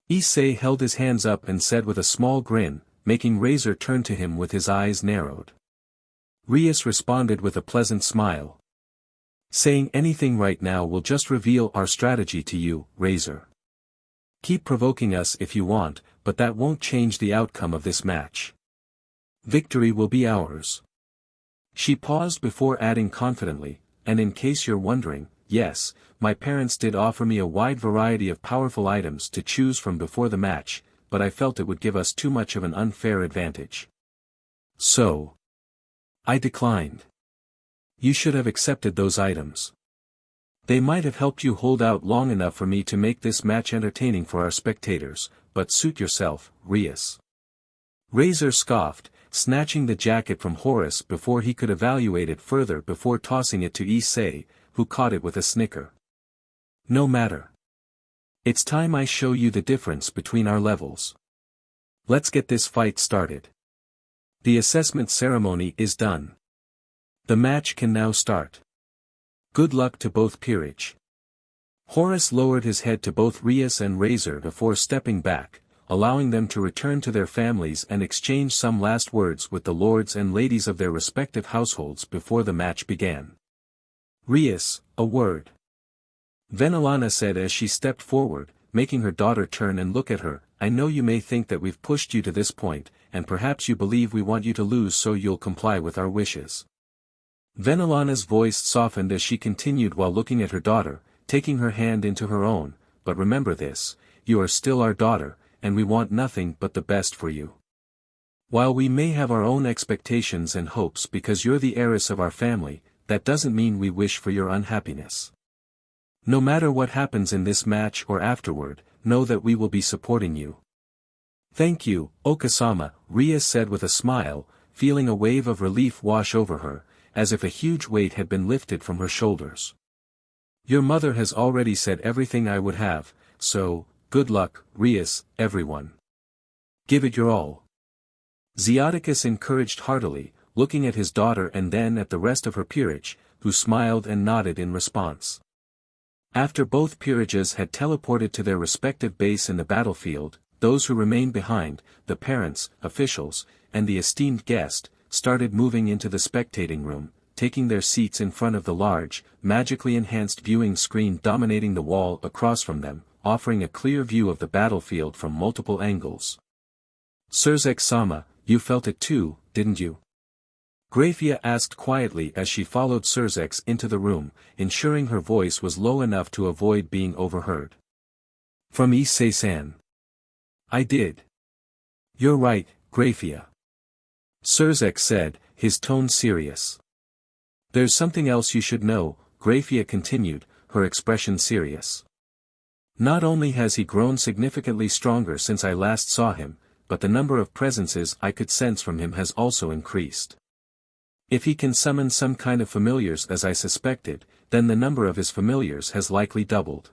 Issei held his hands up and said with a small grin, making Razor turn to him with his eyes narrowed. Rias responded with a pleasant smile. Saying anything right now will just reveal our strategy to you, Razor. Keep provoking us if you want, but that won't change the outcome of this match. Victory will be ours. She paused before adding confidently, and in case you're wondering, yes, my parents did offer me a wide variety of powerful items to choose from before the match, but I felt it would give us too much of an unfair advantage. So, I declined. You should have accepted those items. They might have helped you hold out long enough for me to make this match entertaining for our spectators, but suit yourself, Rias. Razor scoffed, snatching the jacket from Horace before he could evaluate it further before tossing it to Issei, who caught it with a snicker. No matter. It's time I show you the difference between our levels. Let's get this fight started. The assessment ceremony is done. The match can now start. Good luck to both peerage. Horus lowered his head to both Rias and Razor before stepping back, allowing them to return to their families and exchange some last words with the lords and ladies of their respective households before the match began. Rias, a word. Venelana said as she stepped forward, making her daughter turn and look at her. I know you may think that we've pushed you to this point, and perhaps you believe we want you to lose so you'll comply with our wishes. Venelana's voice softened as she continued while looking at her daughter, taking her hand into her own, but remember this, you are still our daughter, and we want nothing but the best for you. While we may have our own expectations and hopes because you're the heiress of our family, that doesn't mean we wish for your unhappiness. No matter what happens in this match or afterward, know that we will be supporting you. Thank you, Okasama, Rias said with a smile, feeling a wave of relief wash over her, as if a huge weight had been lifted from her shoulders. Your mother has already said everything I would have, so, good luck, Rias, everyone. Give it your all. Zeoticus encouraged heartily, looking at his daughter and then at the rest of her peerage, who smiled and nodded in response. After both peerages had teleported to their respective base in the battlefield, those who remained behind, the parents, officials, and the esteemed guest, started moving into the spectating room, taking their seats in front of the large, magically enhanced viewing screen dominating the wall across from them, offering a clear view of the battlefield from multiple angles. Surzek-sama, you felt it too, didn't you? Grafia asked quietly as she followed Surzex into the room, ensuring her voice was low enough to avoid being overheard. From Issei-san. I did. You're right, Grafia. Surzex said, his tone serious. There's something else you should know, Grafia continued, her expression serious. Not only has he grown significantly stronger since I last saw him, but the number of presences I could sense from him has also increased. If he can summon some kind of familiars as I suspected, then the number of his familiars has likely doubled.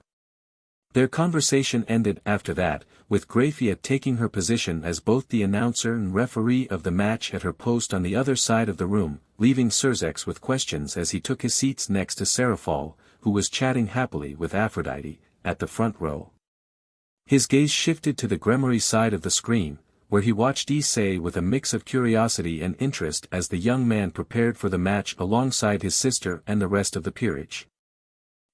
Their conversation ended after that, with Grafia taking her position as both the announcer and referee of the match at her post on the other side of the room, leaving Surzex with questions as he took his seats next to Seraphol, who was chatting happily with Aphrodite, at the front row. His gaze shifted to the Gremory side of the screen, where he watched Issei with a mix of curiosity and interest as the young man prepared for the match alongside his sister and the rest of the peerage.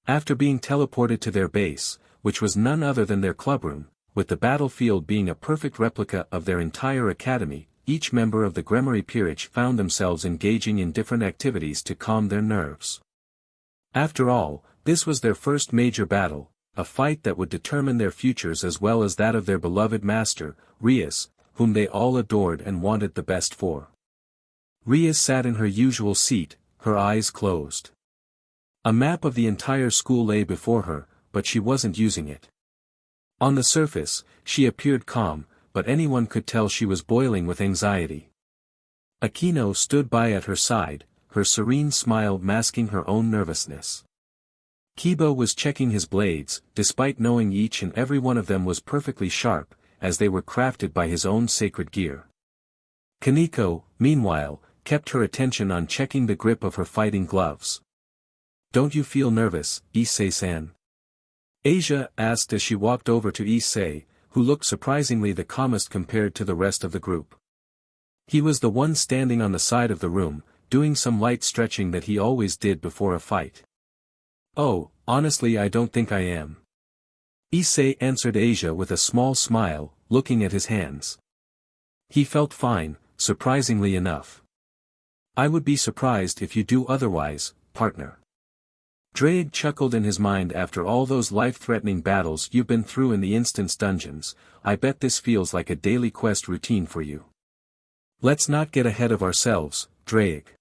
After being teleported to their base, which was none other than their clubroom, with the battlefield being a perfect replica of their entire academy, each member of the Gremory peerage found themselves engaging in different activities to calm their nerves. After all, this was their first major battle, a fight that would determine their futures as well as that of their beloved master, Rias, whom they all adored and wanted the best for. Rias sat in her usual seat, her eyes closed. A map of the entire school lay before her, but she wasn't using it. On the surface, she appeared calm, but anyone could tell she was boiling with anxiety. Aquino stood by at her side, her serene smile masking her own nervousness. Kiba was checking his blades, despite knowing each and every one of them was perfectly sharp, as they were crafted by his own sacred gear. Kaneko, meanwhile, kept her attention on checking the grip of her fighting gloves. Don't you feel nervous, Issei-san? Asia asked as she walked over to Issei, who looked surprisingly the calmest compared to the rest of the group. He was the one standing on the side of the room, doing some light stretching that he always did before a fight. Oh, honestly I don't think I am. Issei answered Asia with a small smile, looking at his hands. He felt fine, surprisingly enough. I would be surprised if you do otherwise, partner. Drake chuckled in his mind after all those life-threatening battles you've been through in the instance dungeons. I bet this feels like a daily quest routine for you. Let's not get ahead of ourselves, Drake.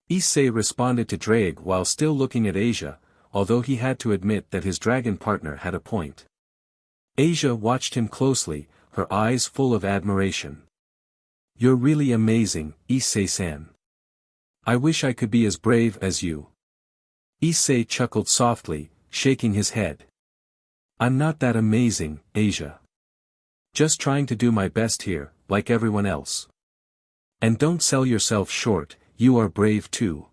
Issei responded to Drake while still looking at Asia, although he had to admit that his dragon partner had a point. Asia watched him closely, her eyes full of admiration. You're really amazing, Issei-san. I wish I could be as brave as you. Issei chuckled softly, shaking his head. I'm not that amazing, Asia. Just trying to do my best here, like everyone else. And don't sell yourself short, you are brave too.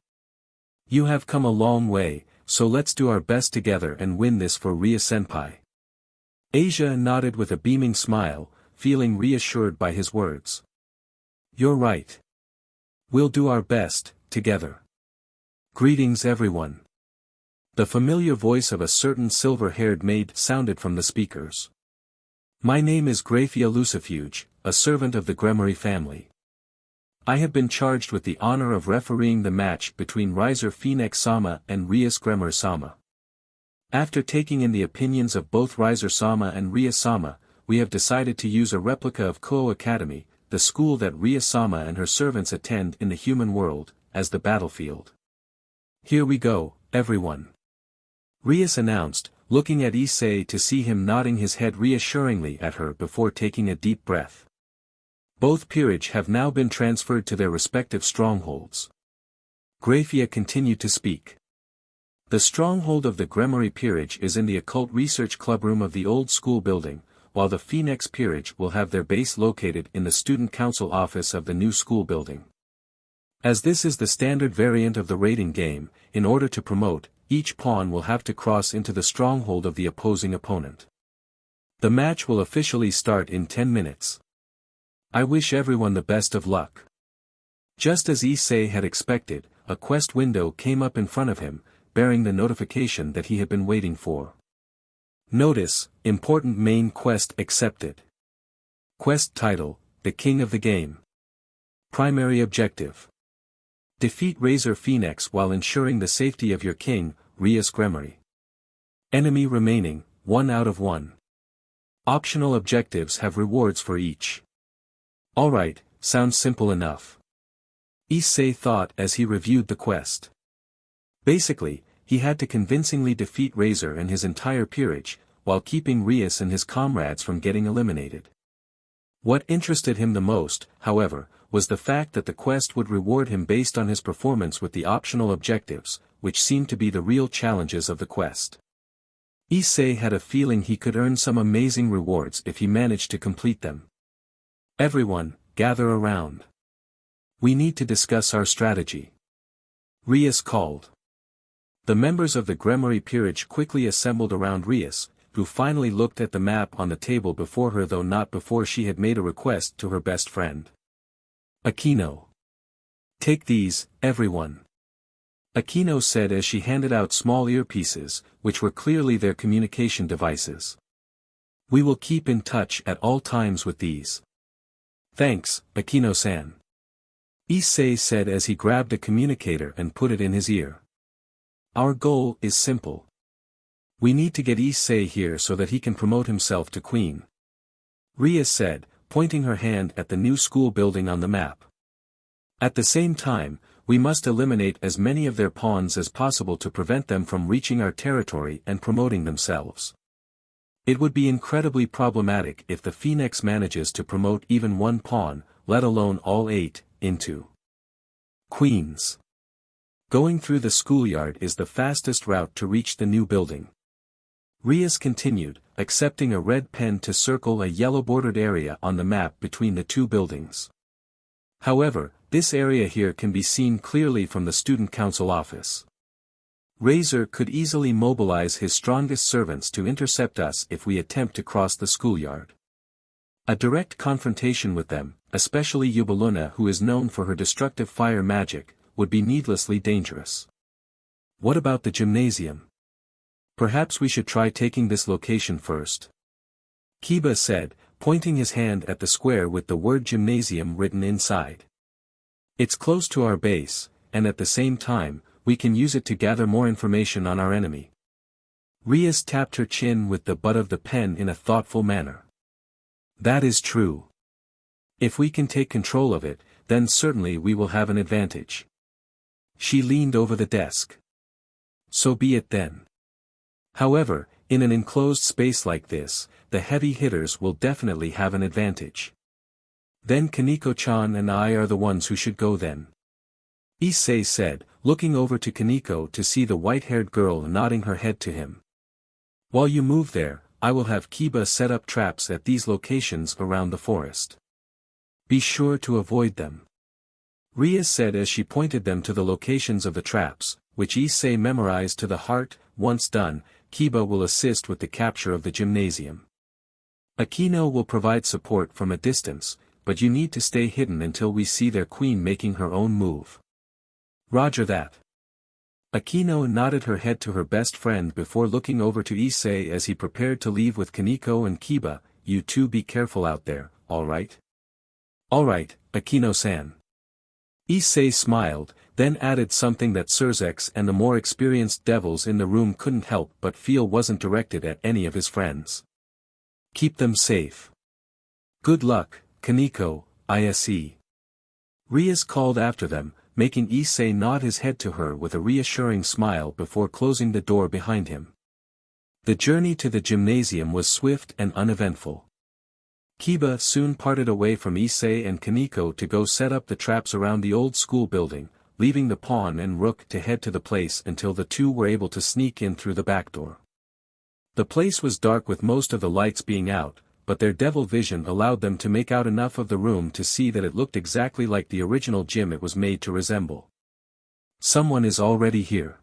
You have come a long way, so let's do our best together and win this for Ria-senpai. Asia nodded with a beaming smile, feeling reassured by his words. You're right. We'll do our best, together. Greetings everyone. The familiar voice of a certain silver-haired maid sounded from the speakers. My name is Graphia Lucifuge, a servant of the Gremory family. I have been charged with the honor of refereeing the match between Riser Phoenix-sama and Rias Gremory-sama. After taking in the opinions of both Riser-sama and Rias-sama, we have decided to use a replica of Koho Academy, the school that Rias-sama and her servants attend in the human world, as the battlefield. Here we go, everyone. Rias announced, looking at Issei to see him nodding his head reassuringly at her before taking a deep breath. Both peerage have now been transferred to their respective strongholds. Graphia continued to speak. The stronghold of the Gremory peerage is in the occult research clubroom of the old school building, while the Phoenix peerage will have their base located in the student council office of the new school building. As this is the standard variant of the raiding game, in order to promote, each pawn will have to cross into the stronghold of the opposing opponent. The match will officially start in 10 minutes. I wish everyone the best of luck. Just as Issei had expected, a quest window came up in front of him, bearing the notification that he had been waiting for. Notice, important main quest accepted. Quest title, The King of the Game. Primary objective. Defeat Razor Phoenix while ensuring the safety of your king, Rias Gremory. Enemy remaining, 1 out of 1. Optional objectives have rewards for each. Alright, sounds simple enough. Issei thought as he reviewed the quest. Basically, he had to convincingly defeat Razor and his entire peerage, while keeping Rias and his comrades from getting eliminated. What interested him the most, however, was the fact that the quest would reward him based on his performance with the optional objectives, which seemed to be the real challenges of the quest. Issei had a feeling he could earn some amazing rewards if he managed to complete them. Everyone, gather around. We need to discuss our strategy. Rias called. The members of the Gremory peerage quickly assembled around Rias, who finally looked at the map on the table before her, though not before she had made a request to her best friend. Aquino. Take these, everyone. Aquino said as she handed out small earpieces, which were clearly their communication devices. We will keep in touch at all times with these. Thanks, Aquino-san. Issei said as he grabbed a communicator and put it in his ear. Our goal is simple. We need to get Issei here so that he can promote himself to queen. Rias said, pointing her hand at the new school building on the map. At the same time, we must eliminate as many of their pawns as possible to prevent them from reaching our territory and promoting themselves. It would be incredibly problematic if the Phoenix manages to promote even one pawn, let alone all 8, into queens. Going through the schoolyard is the fastest route to reach the new building. Rias continued, accepting a red pen to circle a yellow-bordered area on the map between the two buildings. However, this area here can be seen clearly from the student council office. Razor could easily mobilize his strongest servants to intercept us if we attempt to cross the schoolyard. A direct confrontation with them, especially Yubaluna, who is known for her destructive fire magic, would be needlessly dangerous. What about the gymnasium? Perhaps we should try taking this location first. Kiba said, pointing his hand at the square with the word gymnasium written inside. It's close to our base, and at the same time, we can use it to gather more information on our enemy. Rias tapped her chin with the butt of the pen in a thoughtful manner. That is true. If we can take control of it, then certainly we will have an advantage. She leaned over the desk. So be it then. However, in an enclosed space like this, the heavy hitters will definitely have an advantage. Then Kaneko-chan and I are the ones who should go then. Issei said, looking over to Kaneko to see the white-haired girl nodding her head to him. While you move there, I will have Kiba set up traps at these locations around the forest. Be sure to avoid them. Rias said as she pointed them to the locations of the traps, which Issei memorized to the heart. Once done, Kiba will assist with the capture of the gymnasium. Akino will provide support from a distance, but you need to stay hidden until we see their queen making her own move. Roger that. Akino nodded her head to her best friend before looking over to Issei as he prepared to leave with Kaneko and Kiba. You two be careful out there, alright? Alright, Akino-san. Issei smiled, then added something that Surzex and the more experienced devils in the room couldn't help but feel wasn't directed at any of his friends. Keep them safe. Good luck, Kaneko, Ise. Rias called after them, making Issei nod his head to her with a reassuring smile before closing the door behind him. The journey to the gymnasium was swift and uneventful. Kiba soon parted away from Issei and Kaneko to go set up the traps around the old school building, leaving the pawn and rook to head to the place until the two were able to sneak in through the back door. The place was dark with most of the lights being out, but their devil vision allowed them to make out enough of the room to see that it looked exactly like the original gym it was made to resemble. Someone is already here.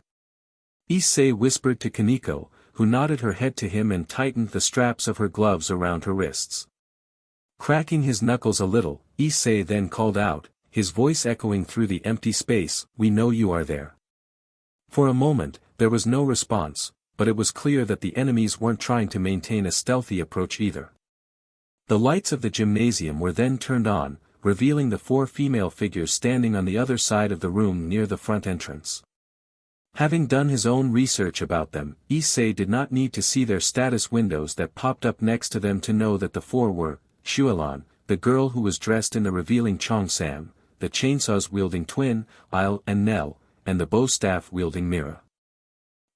Issei whispered to Kaneko, who nodded her head to him and tightened the straps of her gloves around her wrists. Cracking his knuckles a little, Issei then called out, his voice echoing through the empty space, "We know you are there." For a moment, there was no response, but it was clear that the enemies weren't trying to maintain a stealthy approach either. The lights of the gymnasium were then turned on, revealing the 4 female figures standing on the other side of the room near the front entrance. Having done his own research about them, Issei did not need to see their status windows that popped up next to them to know that the 4 were, Shuelan, the girl who was dressed in the revealing Cheongsam, the chainsaws-wielding twin, Il and Nell, and the bow-staff-wielding Mira.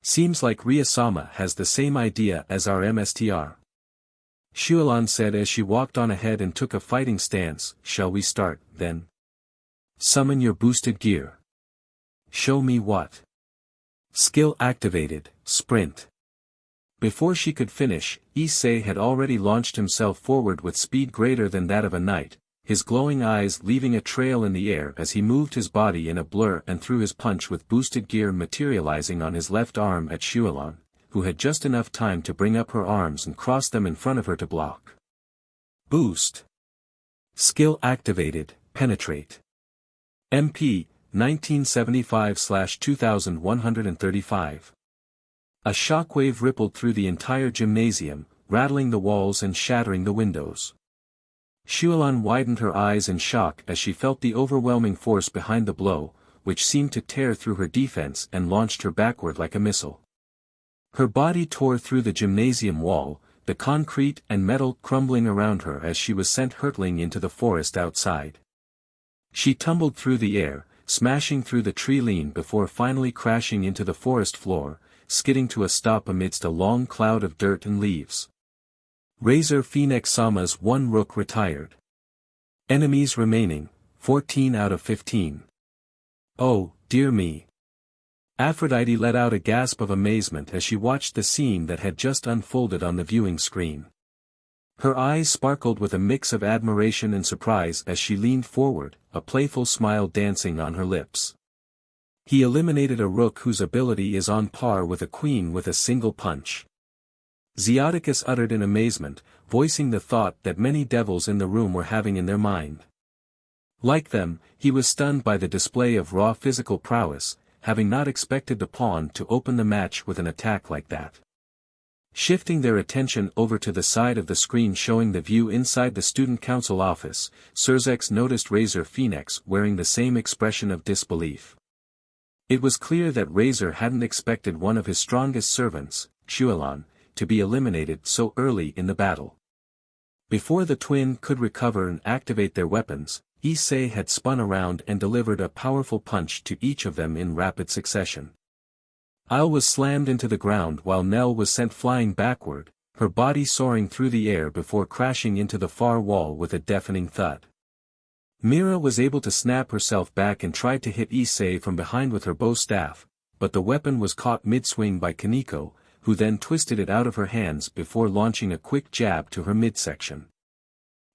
Seems like Riasama has the same idea as our MSTR. Shuelan said as she walked on ahead and took a fighting stance. Shall we start, then? Summon your boosted gear. Show me what. Skill activated, sprint. Before she could finish, Issei had already launched himself forward with speed greater than that of a knight, his glowing eyes leaving a trail in the air as he moved his body in a blur and threw his punch with boosted gear materializing on his left arm at Shuelan, who had just enough time to bring up her arms and cross them in front of her to block. Boost. Skill activated, penetrate. MP, 1975/2135. A shockwave rippled through the entire gymnasium, rattling the walls and shattering the windows. Shuelan widened her eyes in shock as she felt the overwhelming force behind the blow, which seemed to tear through her defense and launched her backward like a missile. Her body tore through the gymnasium wall, the concrete and metal crumbling around her as she was sent hurtling into the forest outside. She tumbled through the air, smashing through the tree line before finally crashing into the forest floor, skidding to a stop amidst a long cloud of dirt and leaves. Razor Phoenix Sama's 1 rook retired. Enemies remaining, 14 out of 15. Oh, dear me. Aphrodite let out a gasp of amazement as she watched the scene that had just unfolded on the viewing screen. Her eyes sparkled with a mix of admiration and surprise as she leaned forward, a playful smile dancing on her lips. He eliminated a rook whose ability is on par with a queen with a single punch. Zeoticus uttered in amazement, voicing the thought that many devils in the room were having in their mind. Like them, he was stunned by the display of raw physical prowess, having not expected the pawn to open the match with an attack like that. Shifting their attention over to the side of the screen showing the view inside the student council office, Surzex noticed Razor Phoenix wearing the same expression of disbelief. It was clear that Razor hadn't expected one of his strongest servants, Shuelan, to be eliminated so early in the battle. Before the twin could recover and activate their weapons, Issei had spun around and delivered a powerful punch to each of them in rapid succession. Il was slammed into the ground while Nell was sent flying backward, her body soaring through the air before crashing into the far wall with a deafening thud. Mira was able to snap herself back and tried to hit Issei from behind with her bow staff, but the weapon was caught mid-swing by Kaneko, who then twisted it out of her hands before launching a quick jab to her midsection.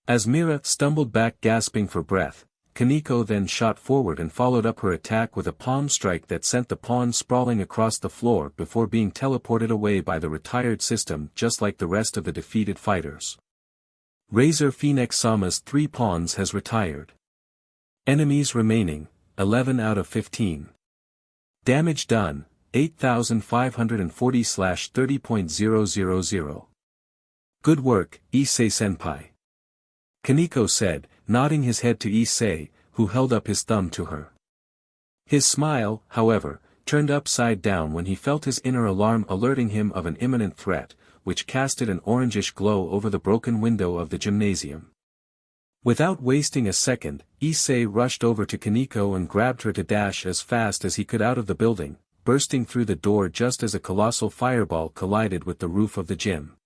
As Mira stumbled back gasping for breath, Kaneko then shot forward and followed up her attack with a palm strike that sent the pawn sprawling across the floor before being teleported away by the retired system just like the rest of the defeated fighters. Razor Phoenix Sama's 3 pawns has retired. Enemies remaining, 11 out of 15. Damage done, 8,540/30.000. Good work, Issei-senpai. Kaneko said, nodding his head to Issei, who held up his thumb to her. His smile, however, turned upside down when he felt his inner alarm alerting him of an imminent threat, which casted an orangish glow over the broken window of the gymnasium. Without wasting a second, Issei rushed over to Kaneko and grabbed her to dash as fast as he could out of the building, bursting through the door just as a colossal fireball collided with the roof of the gym.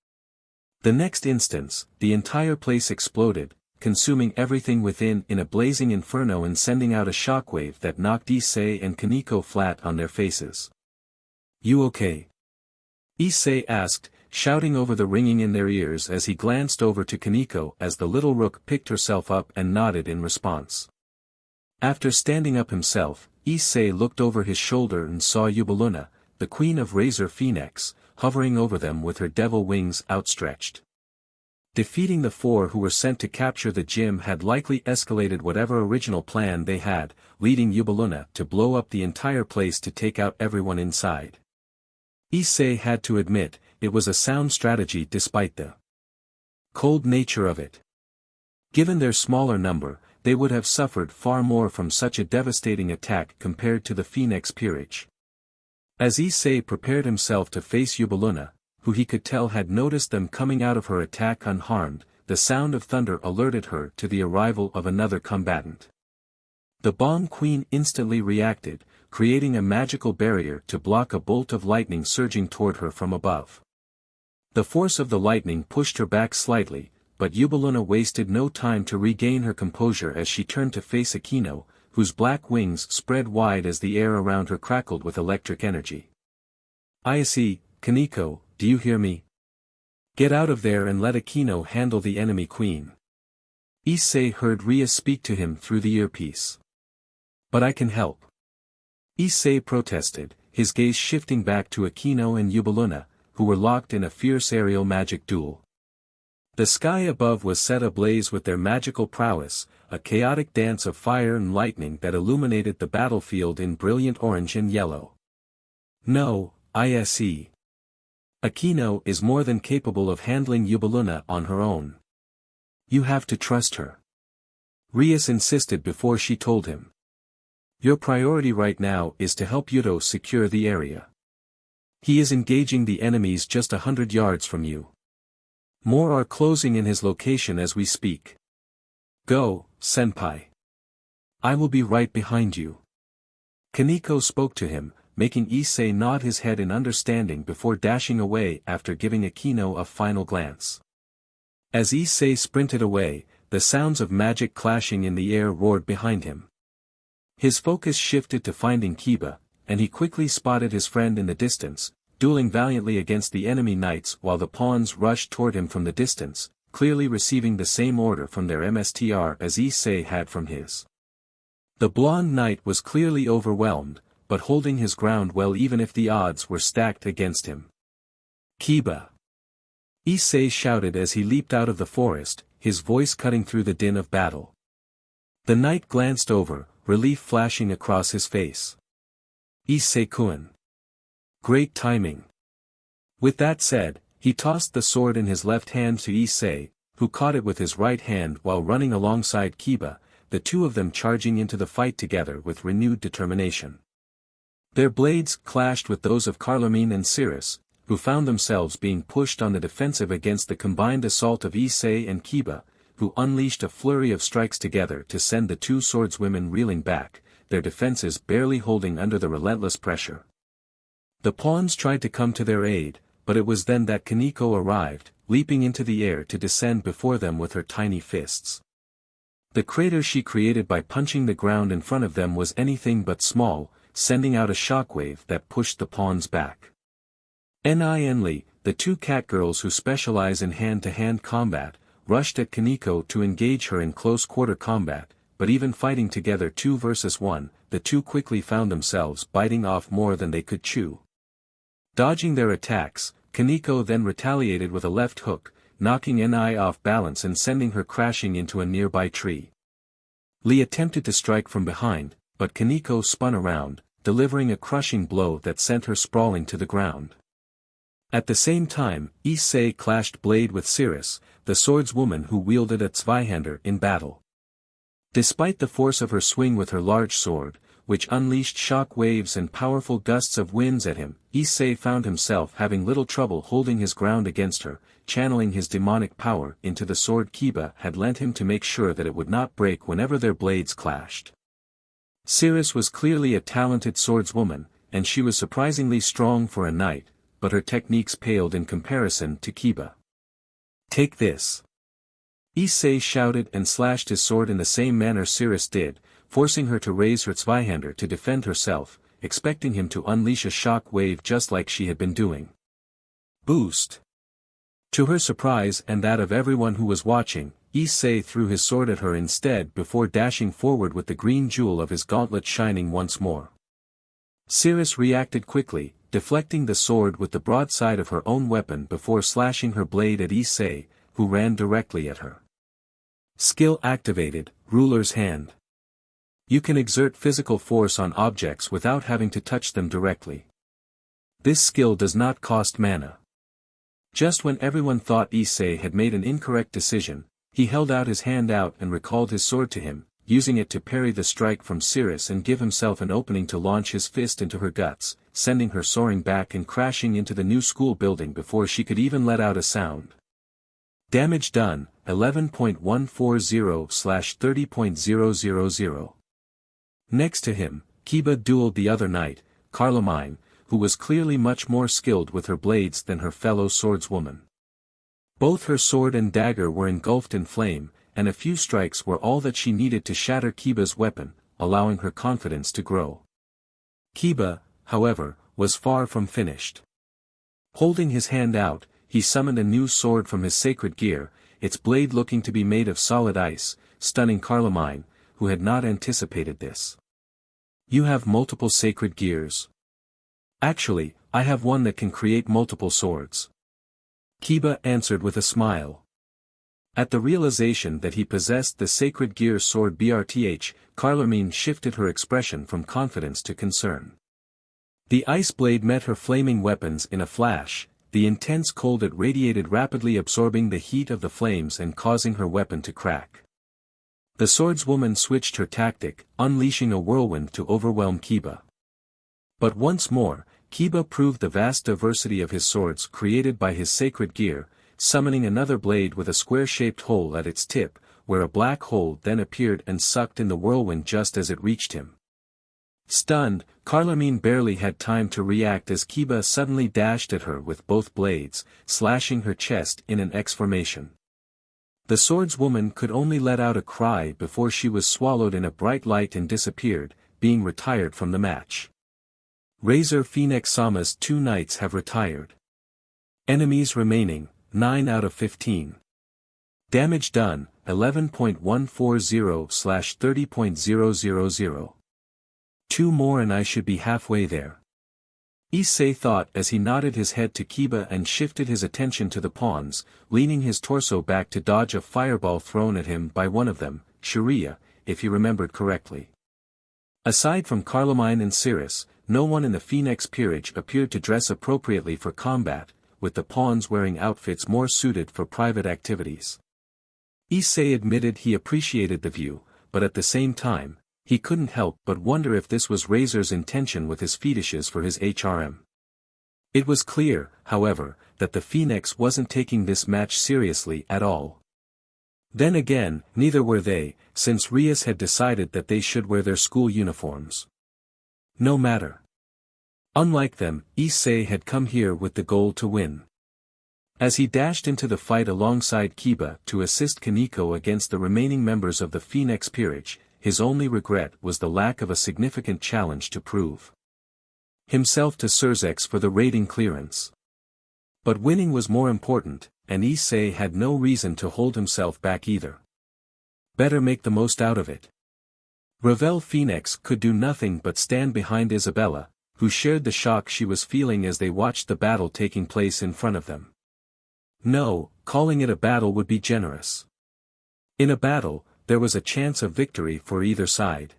The next instant, the entire place exploded, consuming everything within in a blazing inferno and sending out a shockwave that knocked Issei and Kaneko flat on their faces. "You okay?" Issei asked, shouting over the ringing in their ears as he glanced over to Kaneko as the little rook picked herself up and nodded in response. After standing up himself, Issei looked over his shoulder and saw Yubaluna, the queen of Razor Phoenix, hovering over them with her devil wings outstretched. Defeating the 4 who were sent to capture the gym had likely escalated whatever original plan they had, leading Yubaluna to blow up the entire place to take out everyone inside. Issei had to admit, it was a sound strategy despite the cold nature of it. Given their smaller number, they would have suffered far more from such a devastating attack compared to the Phoenix peerage. As Issei prepared himself to face Yubaluna, who he could tell had noticed them coming out of her attack unharmed, the sound of thunder alerted her to the arrival of another combatant. The Bomb Queen instantly reacted, creating a magical barrier to block a bolt of lightning surging toward her from above. The force of the lightning pushed her back slightly, but Yubaluna wasted no time to regain her composure as she turned to face Akino, whose black wings spread wide as the air around her crackled with electric energy. "Issei, Kaneko, do you hear me? Get out of there and let Akino handle the enemy queen." Issei heard Rias speak to him through the earpiece. "But I can help." Issei protested, his gaze shifting back to Akino and Yubaluna, who were locked in a fierce aerial magic duel. The sky above was set ablaze with their magical prowess, a chaotic dance of fire and lightning that illuminated the battlefield in brilliant orange and yellow. "No, Issei. Akino is more than capable of handling Yubaluna on her own. You have to trust her." Rias insisted before she told him. "Your priority right now is to help Yudo secure the area. He is engaging the enemies just 100 yards from you. More are closing in his location as we speak. Go, senpai. I will be right behind you." Kaneko spoke to him, making Issei nod his head in understanding before dashing away after giving Akino a final glance. As Issei sprinted away, the sounds of magic clashing in the air roared behind him. His focus shifted to finding Kiba, and he quickly spotted his friend in the distance, dueling valiantly against the enemy knights while the pawns rushed toward him from the distance, clearly receiving the same order from their MSTR as Issei had from his. The blonde knight was clearly overwhelmed, but holding his ground well even if the odds were stacked against him. "Kiba!" Issei shouted as he leaped out of the forest, his voice cutting through the din of battle. The knight glanced over, relief flashing across his face. "Issei-kun. Great timing." With that said, he tossed the sword in his left hand to Issei, who caught it with his right hand while running alongside Kiba, the two of them charging into the fight together with renewed determination. Their blades clashed with those of Carlomene and Cirrus, who found themselves being pushed on the defensive against the combined assault of Issei and Kiba, who unleashed a flurry of strikes together to send the two swordswomen reeling back, their defenses barely holding under the relentless pressure. The pawns tried to come to their aid, but it was then that Kaneko arrived, leaping into the air to descend before them with her tiny fists. The crater she created by punching the ground in front of them was anything but small, sending out a shockwave that pushed the pawns back. Ninly, the two catgirls who specialize in hand-to-hand combat, rushed at Kaneko to engage her in close-quarter combat, but even fighting together 2 versus 1, the two quickly found themselves biting off more than they could chew. Dodging their attacks, Kaneko then retaliated with a left hook, knocking Ni off balance and sending her crashing into a nearby tree. Lee attempted to strike from behind, but Kaneko spun around, delivering a crushing blow that sent her sprawling to the ground. At the same time, Issei clashed blade with Rias, the swordswoman who wielded a Zweihander in battle. Despite the force of her swing with her large sword, which unleashed shock waves and powerful gusts of winds at him, Issei found himself having little trouble holding his ground against her, channeling his demonic power into the sword Kiba had lent him to make sure that it would not break whenever their blades clashed. Rias was clearly a talented swordswoman, and she was surprisingly strong for a knight, but her techniques paled in comparison to Kiba. "Take this!" Issei shouted and slashed his sword in the same manner Rias did, forcing her to raise her Zweihander to defend herself, expecting him to unleash a shock wave just like she had been doing. Boost! To her surprise and that of everyone who was watching, Issei threw his sword at her instead before dashing forward with the green jewel of his gauntlet shining once more. Rias reacted quickly, deflecting the sword with the broadside of her own weapon before slashing her blade at Issei, who ran directly at her. Skill activated, Ruler's Hand. You can exert physical force on objects without having to touch them directly. This skill does not cost mana. Just when everyone thought Issei had made an incorrect decision, he held out his hand out and recalled his sword to him, using it to parry the strike from Rias and give himself an opening to launch his fist into her guts, sending her soaring back and crashing into the new school building before she could even let out a sound. Damage done, 11.140/30.000. Next to him, Kiba dueled the other knight, Carlomine, who was clearly much more skilled with her blades than her fellow swordswoman. Both her sword and dagger were engulfed in flame, and a few strikes were all that she needed to shatter Kiba's weapon, allowing her confidence to grow. Kiba, however, was far from finished. Holding his hand out, he summoned a new sword from his sacred gear, its blade looking to be made of solid ice, stunning Carlomine, who had not anticipated this. "You have multiple sacred gears." "Actually, I have one that can create multiple swords," Kiba answered with a smile. At the realization that he possessed the sacred gear sword Brth, Carlomine shifted her expression from confidence to concern. The ice blade met her flaming weapons in a flash, the intense cold it radiated rapidly absorbing the heat of the flames and causing her weapon to crack. The swordswoman switched her tactic, unleashing a whirlwind to overwhelm Kiba. But once more, Kiba proved the vast diversity of his swords created by his sacred gear, summoning another blade with a square-shaped hole at its tip, where a black hole then appeared and sucked in the whirlwind just as it reached him. Stunned, Carlomine barely had time to react as Kiba suddenly dashed at her with both blades, slashing her chest in an X formation. The swordswoman could only let out a cry before she was swallowed in a bright light and disappeared, being retired from the match. Razor Phoenix Sama's 2 knights have retired. Enemies remaining, 9 out of 15. Damage done, 11.140/30.000. 2 more and I should be halfway there. Issei thought as he nodded his head to Kiba and shifted his attention to the pawns, leaning his torso back to dodge a fireball thrown at him by one of them, Sharia, if he remembered correctly. Aside from Carlomine and Rias, no one in the Phoenix Peerage appeared to dress appropriately for combat, with the pawns wearing outfits more suited for private activities. Issei admitted he appreciated the view, but at the same time, he couldn't help but wonder if this was Razor's intention with his fetishes for his HRM. It was clear, however, that the Phoenix wasn't taking this match seriously at all. Then again, neither were they, since Rias had decided that they should wear their school uniforms. No matter. Unlike them, Issei had come here with the goal to win. As he dashed into the fight alongside Kiba to assist Kaneko against the remaining members of the Phoenix Peerage, his only regret was the lack of a significant challenge to prove himself to Surzex for the raiding clearance. But winning was more important, and Issei had no reason to hold himself back either. Better make the most out of it. Ravel Phoenix could do nothing but stand behind Isabella, who shared the shock she was feeling as they watched the battle taking place in front of them. No, calling it a battle would be generous. In a battle, there was a chance of victory for either side.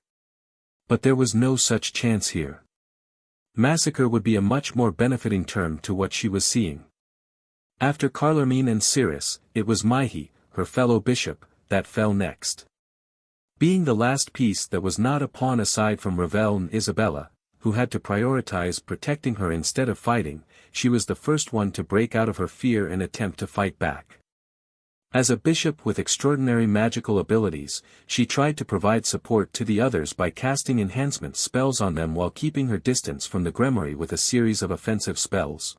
But there was no such chance here. Massacre would be a much more benefiting term to what she was seeing. After Carlarmine and Cirrus, it was Maihi, her fellow bishop, that fell next. Being the last piece that was not a pawn aside from Ravel and Isabella, who had to prioritize protecting her instead of fighting, she was the first one to break out of her fear and attempt to fight back. As a bishop with extraordinary magical abilities, she tried to provide support to the others by casting enhancement spells on them while keeping her distance from the grimoire with a series of offensive spells.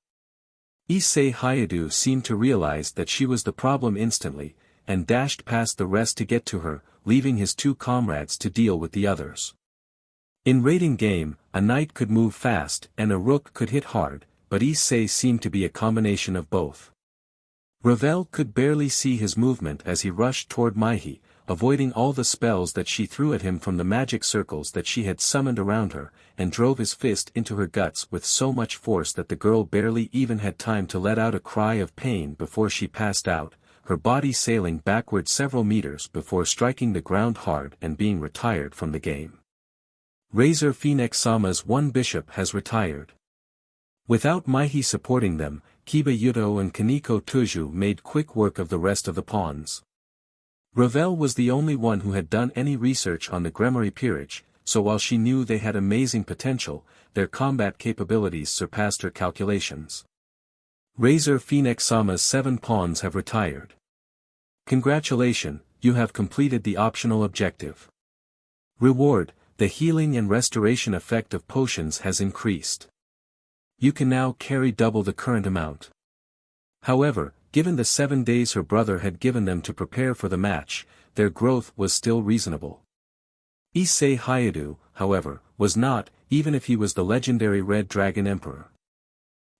Issei Hayadu seemed to realize that she was the problem instantly, and dashed past the rest to get to her, leaving his two comrades to deal with the others. In raiding game, a knight could move fast and a rook could hit hard, but Issei seemed to be a combination of both. Ravel could barely see his movement as he rushed toward Maihi, avoiding all the spells that she threw at him from the magic circles that she had summoned around her, and drove his fist into her guts with so much force that the girl barely even had time to let out a cry of pain before she passed out, her body sailing backward several meters before striking the ground hard and being retired from the game. Razor Phoenix Sama's one bishop has retired. Without Maihi supporting them, Kiba Yudo and Kaneko Tuju made quick work of the rest of the pawns. Ravel was the only one who had done any research on the Grimoire peerage, so while she knew they had amazing potential, their combat capabilities surpassed her calculations. Razor Phoenix Sama's 7 pawns have retired. Congratulations, you have completed the optional objective. Reward, the healing and restoration effect of potions has increased. You can now carry double the current amount. However, given the 7 days her brother had given them to prepare for the match, their growth was still reasonable. Issei Hayadu, however, was not, even if he was the legendary Red Dragon Emperor.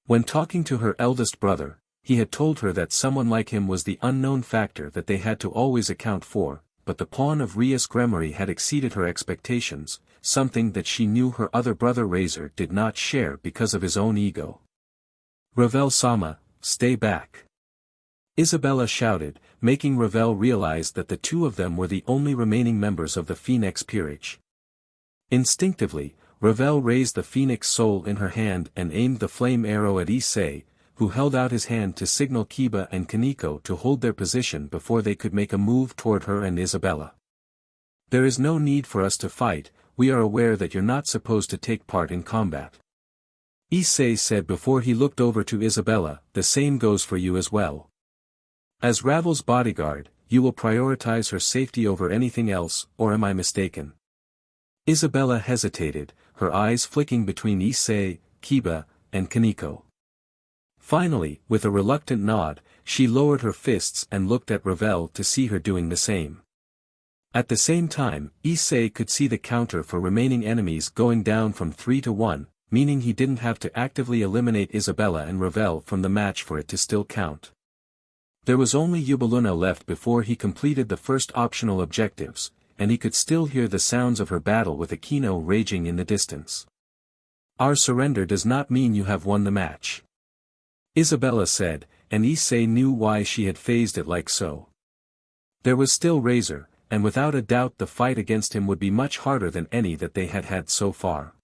When talking to her eldest brother, he had told her that someone like him was the unknown factor that they had to always account for, but the pawn of Rias Grimoire had exceeded her expectations, something that she knew her other brother Razor did not share because of his own ego. Ravel-sama, stay back. Isabella shouted, making Ravel realize that the two of them were the only remaining members of the Phoenix peerage. Instinctively, Ravel raised the Phoenix soul in her hand and aimed the flame arrow at Issei, who held out his hand to signal Kiba and Kaneko to hold their position before they could make a move toward her and Isabella. There is no need for us to fight, we are aware that you're not supposed to take part in combat. Issei said before he looked over to Isabella, the same goes for you as well. As Ravel's bodyguard, you will prioritize her safety over anything else, or am I mistaken? Isabella hesitated, her eyes flicking between Issei, Kiba, and Kaneko. Finally, with a reluctant nod, she lowered her fists and looked at Ravel to see her doing the same. At the same time, Issei could see the counter for remaining enemies going down from 3 to 1, meaning he didn't have to actively eliminate Isabella and Ravel from the match for it to still count. There was only Yubaluna left before he completed the first optional objectives, and he could still hear the sounds of her battle with Akino raging in the distance. Our surrender does not mean you have won the match. Isabella said, and Issei knew why she had phased it like so. There was still Razor, and without a doubt the fight against him would be much harder than any that they had had so far.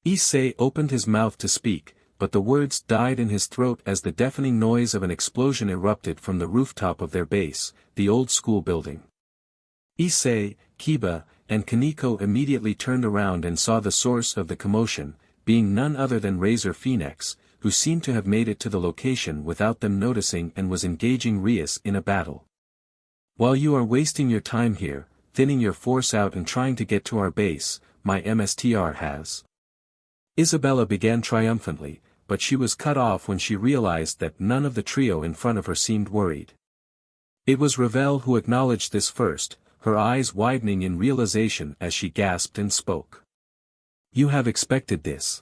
Issei opened his mouth to speak, but the words died in his throat as the deafening noise of an explosion erupted from the rooftop of their base, the old school building. Issei, Kiba, and Kaneko immediately turned around and saw the source of the commotion, being none other than Razor Phoenix, who seemed to have made it to the location without them noticing and was engaging Rias in a battle. While you are wasting your time here, thinning your force out and trying to get to our base, my MSTR has. Isabella began triumphantly, but she was cut off when she realized that none of the trio in front of her seemed worried. It was Ravel who acknowledged this first, her eyes widening in realization as she gasped and spoke. You have expected this.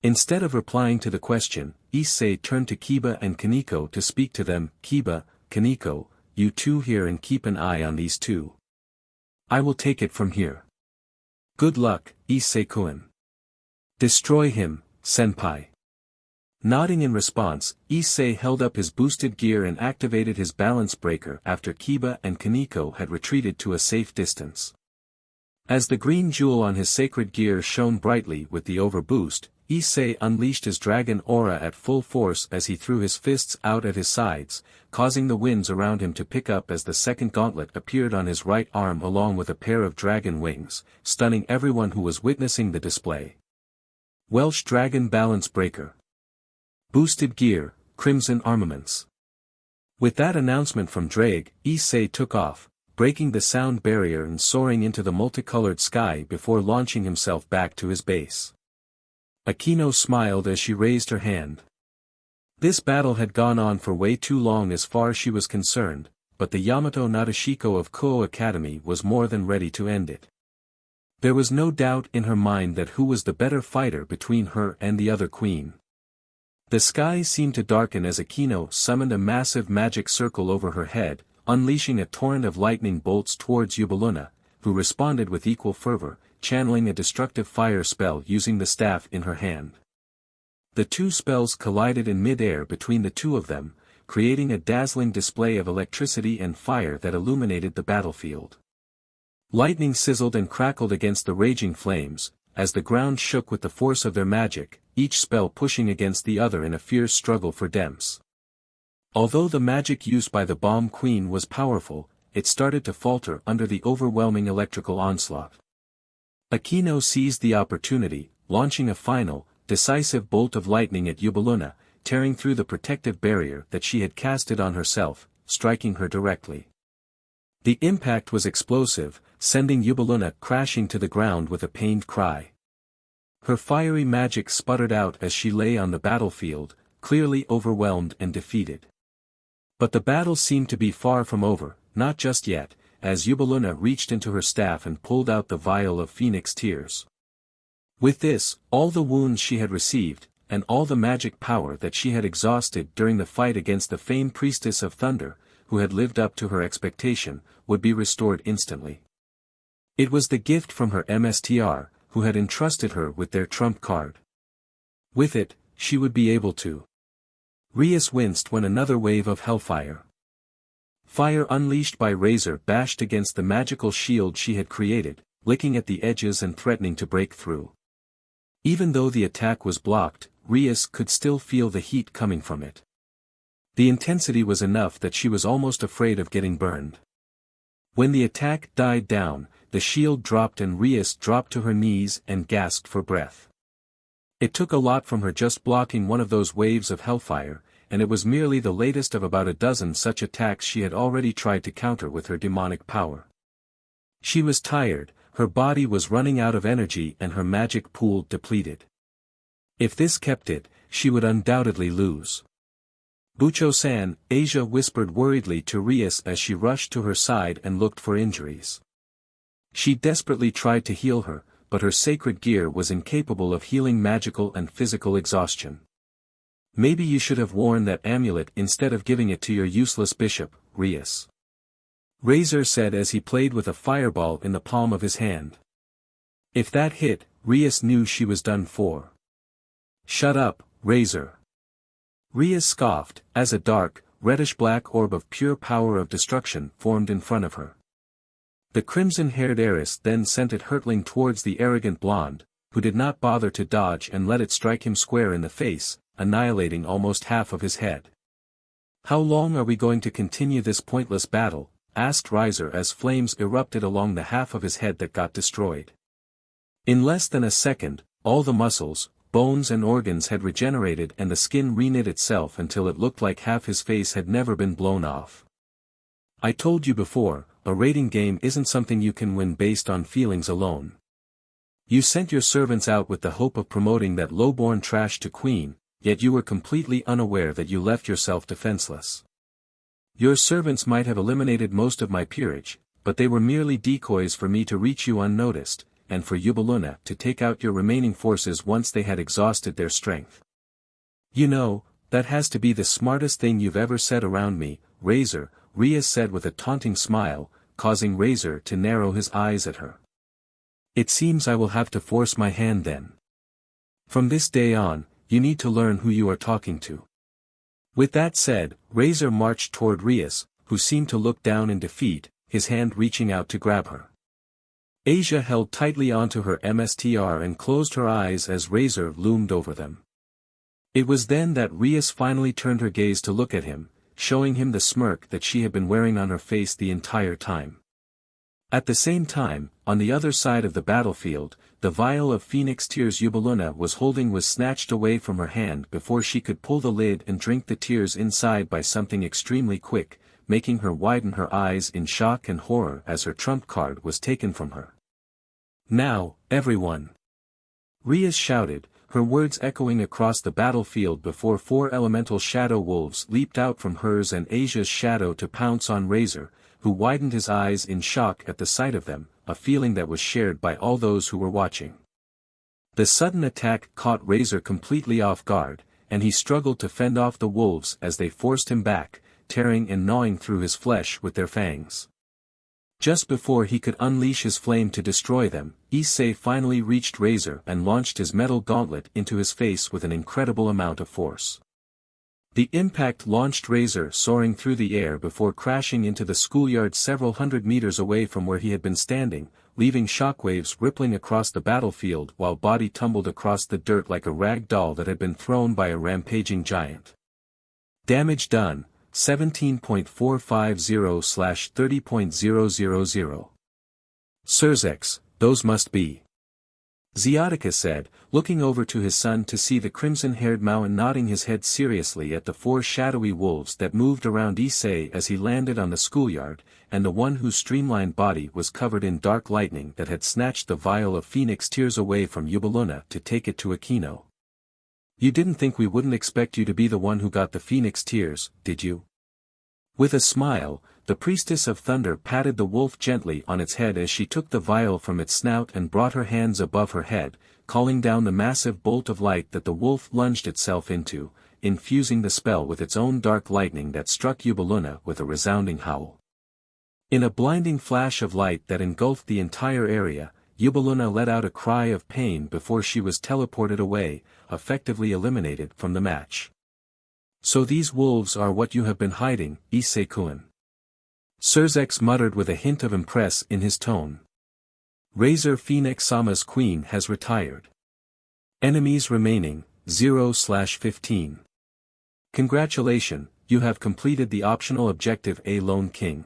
Instead of replying to the question, Issei turned to Kiba and Kaneko to speak to them. Kiba, Kaneko, you two here and keep an eye on these two. I will take it from here. Good luck, Issei-kun. Destroy him, senpai. Nodding in response, Issei held up his boosted gear and activated his balance breaker after Kiba and Kaneko had retreated to a safe distance. As the green jewel on his sacred gear shone brightly with the overboost, Issei unleashed his dragon aura at full force as he threw his fists out at his sides, causing the winds around him to pick up as the second gauntlet appeared on his right arm along with a pair of dragon wings, stunning everyone who was witnessing the display. Welsh Dragon Balance Breaker. Boosted Gear, Crimson Armaments. With that announcement from Drake, Issei took off, breaking the sound barrier and soaring into the multicolored sky before launching himself back to his base. Akino smiled as she raised her hand. This battle had gone on for way too long as far as she was concerned, but the Yamato Nadeshiko of Kuo Academy was more than ready to end it. There was no doubt in her mind that who was the better fighter between her and the other queen. The sky seemed to darken as Akino summoned a massive magic circle over her head, unleashing a torrent of lightning bolts towards Yubaluna, who responded with equal fervor, channeling a destructive fire spell using the staff in her hand. The two spells collided in mid-air between the two of them, creating a dazzling display of electricity and fire that illuminated the battlefield. Lightning sizzled and crackled against the raging flames, as the ground shook with the force of their magic, each spell pushing against the other in a fierce struggle for depths. Although the magic used by the Bomb Queen was powerful, it started to falter under the overwhelming electrical onslaught. Akino seized the opportunity, launching a final, decisive bolt of lightning at Yubaluna, tearing through the protective barrier that she had casted on herself, striking her directly. The impact was explosive, sending Yubaluna crashing to the ground with a pained cry. Her fiery magic sputtered out as she lay on the battlefield, clearly overwhelmed and defeated. But the battle seemed to be far from over, not just yet, as Yubaluna reached into her staff and pulled out the vial of phoenix tears. With this, all the wounds she had received, and all the magic power that she had exhausted during the fight against the famed priestess of thunder, who had lived up to her expectation, would be restored instantly. It was the gift from her MSTR, who had entrusted her with their trump card. With it, she would be able to. Rias winced when another wave of hellfire. Fire unleashed by Razor bashed against the magical shield she had created, licking at the edges and threatening to break through. Even though the attack was blocked, Rias could still feel the heat coming from it. The intensity was enough that she was almost afraid of getting burned. When the attack died down, the shield dropped and Rias dropped to her knees and gasped for breath. It took a lot from her just blocking one of those waves of hellfire, and it was merely the latest of about a dozen such attacks she had already tried to counter with her demonic power. She was tired, her body was running out of energy and her magic pool depleted. If this kept it, she would undoubtedly lose. Bucho-san, Asia whispered worriedly to Rias as she rushed to her side and looked for injuries. She desperately tried to heal her, but her sacred gear was incapable of healing magical and physical exhaustion. Maybe you should have worn that amulet instead of giving it to your useless bishop, Rias. Razor said as he played with a fireball in the palm of his hand. If that hit, Rias knew she was done for. Shut up, Razor. Rias scoffed, as a dark, reddish-black orb of pure power of destruction formed in front of her. The crimson-haired heiress then sent it hurtling towards the arrogant blonde, who did not bother to dodge and let it strike him square in the face, annihilating almost half of his head. How long are we going to continue this pointless battle? Asked Riser as flames erupted along the half of his head that got destroyed. In less than a second, all the muscles, bones and organs had regenerated and the skin reknit itself until it looked like half his face had never been blown off. I told you before, a rating game isn't something you can win based on feelings alone. You sent your servants out with the hope of promoting that low-born trash to queen, yet you were completely unaware that you left yourself defenseless. Your servants might have eliminated most of my peerage, but they were merely decoys for me to reach you unnoticed, and for Yubaluna to take out your remaining forces once they had exhausted their strength. You know, that has to be the smartest thing you've ever said around me, Razor, Rias said with a taunting smile, causing Razor to narrow his eyes at her. It seems I will have to force my hand then. From this day on, you need to learn who you are talking to. With that said, Razor marched toward Rias, who seemed to look down in defeat, his hand reaching out to grab her. Asia held tightly onto her MSTR and closed her eyes as Razor loomed over them. It was then that Rias finally turned her gaze to look at him, showing him the smirk that she had been wearing on her face the entire time. At the same time, on the other side of the battlefield, the vial of phoenix tears Yubaluna was holding was snatched away from her hand before she could pull the lid and drink the tears inside by something extremely quick, making her widen her eyes in shock and horror as her trump card was taken from her. Now, everyone! Rias shouted, her words echoing across the battlefield before 4 elemental shadow wolves leaped out from hers and Asia's shadow to pounce on Razor, who widened his eyes in shock at the sight of them, a feeling that was shared by all those who were watching. The sudden attack caught Razor completely off guard, and he struggled to fend off the wolves as they forced him back, tearing and gnawing through his flesh with their fangs. Just before he could unleash his flame to destroy them, Issei finally reached Razor and launched his metal gauntlet into his face with an incredible amount of force. The impact launched Razor soaring through the air before crashing into the schoolyard several hundred meters away from where he had been standing, leaving shockwaves rippling across the battlefield while body tumbled across the dirt like a rag doll that had been thrown by a rampaging giant. Damage done, 17.450/30.000. Surzex, those must be. Xiaotica said, looking over to his son to see the crimson-haired Maoan nodding his head seriously at the 4 shadowy wolves that moved around Issei as he landed on the schoolyard, and the one whose streamlined body was covered in dark lightning that had snatched the vial of phoenix tears away from Yubaluna to take it to Aquino. You didn't think we wouldn't expect you to be the one who got the phoenix tears, did you? With a smile, the priestess of thunder patted the wolf gently on its head as she took the vial from its snout and brought her hands above her head, calling down the massive bolt of light that the wolf lunged itself into, infusing the spell with its own dark lightning that struck Yubaluna with a resounding howl. In a blinding flash of light that engulfed the entire area, Yubaluna let out a cry of pain before she was teleported away, effectively eliminated from the match. So these wolves are what you have been hiding, Issei-kun. Surzex muttered with a hint of impress in his tone. Razor Phoenix-sama's queen has retired. Enemies remaining, 0/15. Congratulations, you have completed the optional objective A Lone King.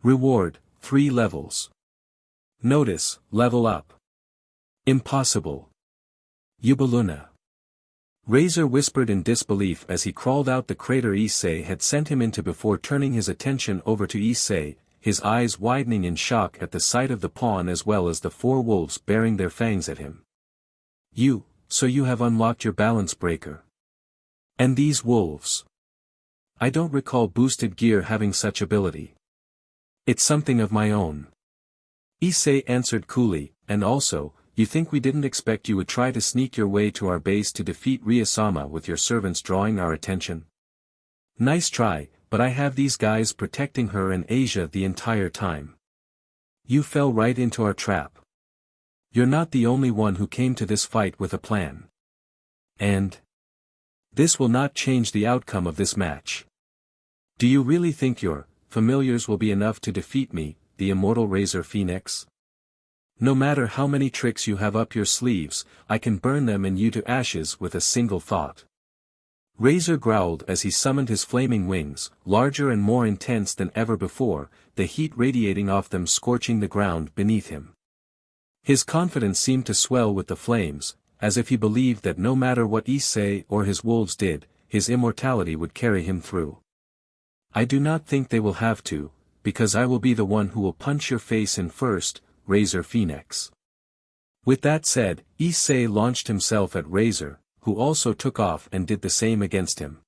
Reward, 3 levels. Notice, level up. Impossible. Yubaluna. Razor whispered in disbelief as he crawled out the crater Issei had sent him into before turning his attention over to Issei, his eyes widening in shock at the sight of the pawn as well as the 4 wolves baring their fangs at him. So you have unlocked your balance breaker. And these wolves. I don't recall boosted gear having such ability. It's something of my own. Issei answered coolly, and also, you think we didn't expect you would try to sneak your way to our base to defeat Rias-sama with your servants drawing our attention? Nice try, but I have these guys protecting her and Asia the entire time. You fell right into our trap. You're not the only one who came to this fight with a plan. And this will not change the outcome of this match. Do you really think your familiars will be enough to defeat me, the immortal Razor Phoenix? No matter how many tricks you have up your sleeves, I can burn them and you to ashes with a single thought. Razor growled as he summoned his flaming wings, larger and more intense than ever before, the heat radiating off them scorching the ground beneath him. His confidence seemed to swell with the flames, as if he believed that no matter what Issei or his wolves did, his immortality would carry him through. I do not think they will have to, because I will be the one who will punch your face in first, Razor Phoenix. With that said, Issei launched himself at Razor, who also took off and did the same against him.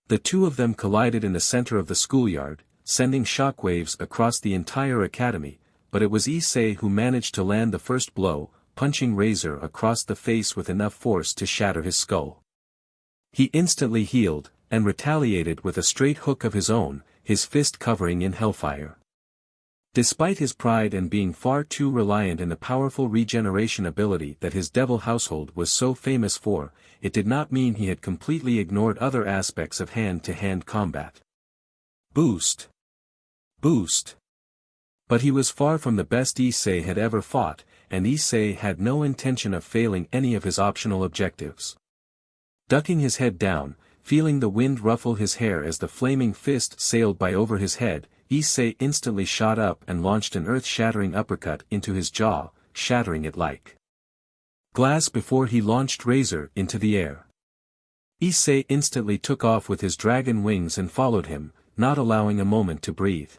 The 2 of them collided in the center of the schoolyard, sending shockwaves across the entire academy, but it was Issei who managed to land the first blow, punching Razor across the face with enough force to shatter his skull. He instantly healed, and retaliated with a straight hook of his own, his fist covering in hellfire. Despite his pride and being far too reliant in the powerful regeneration ability that his devil household was so famous for, it did not mean he had completely ignored other aspects of hand-to-hand combat. Boost! Boost! But he was far from the best Issei had ever fought, and Issei had no intention of failing any of his optional objectives. Ducking his head down, feeling the wind ruffle his hair as the flaming fist sailed by over his head, Issei instantly shot up and launched an earth-shattering uppercut into his jaw, shattering it like glass before he launched Razor into the air. Issei instantly took off with his dragon wings and followed him, not allowing a moment to breathe.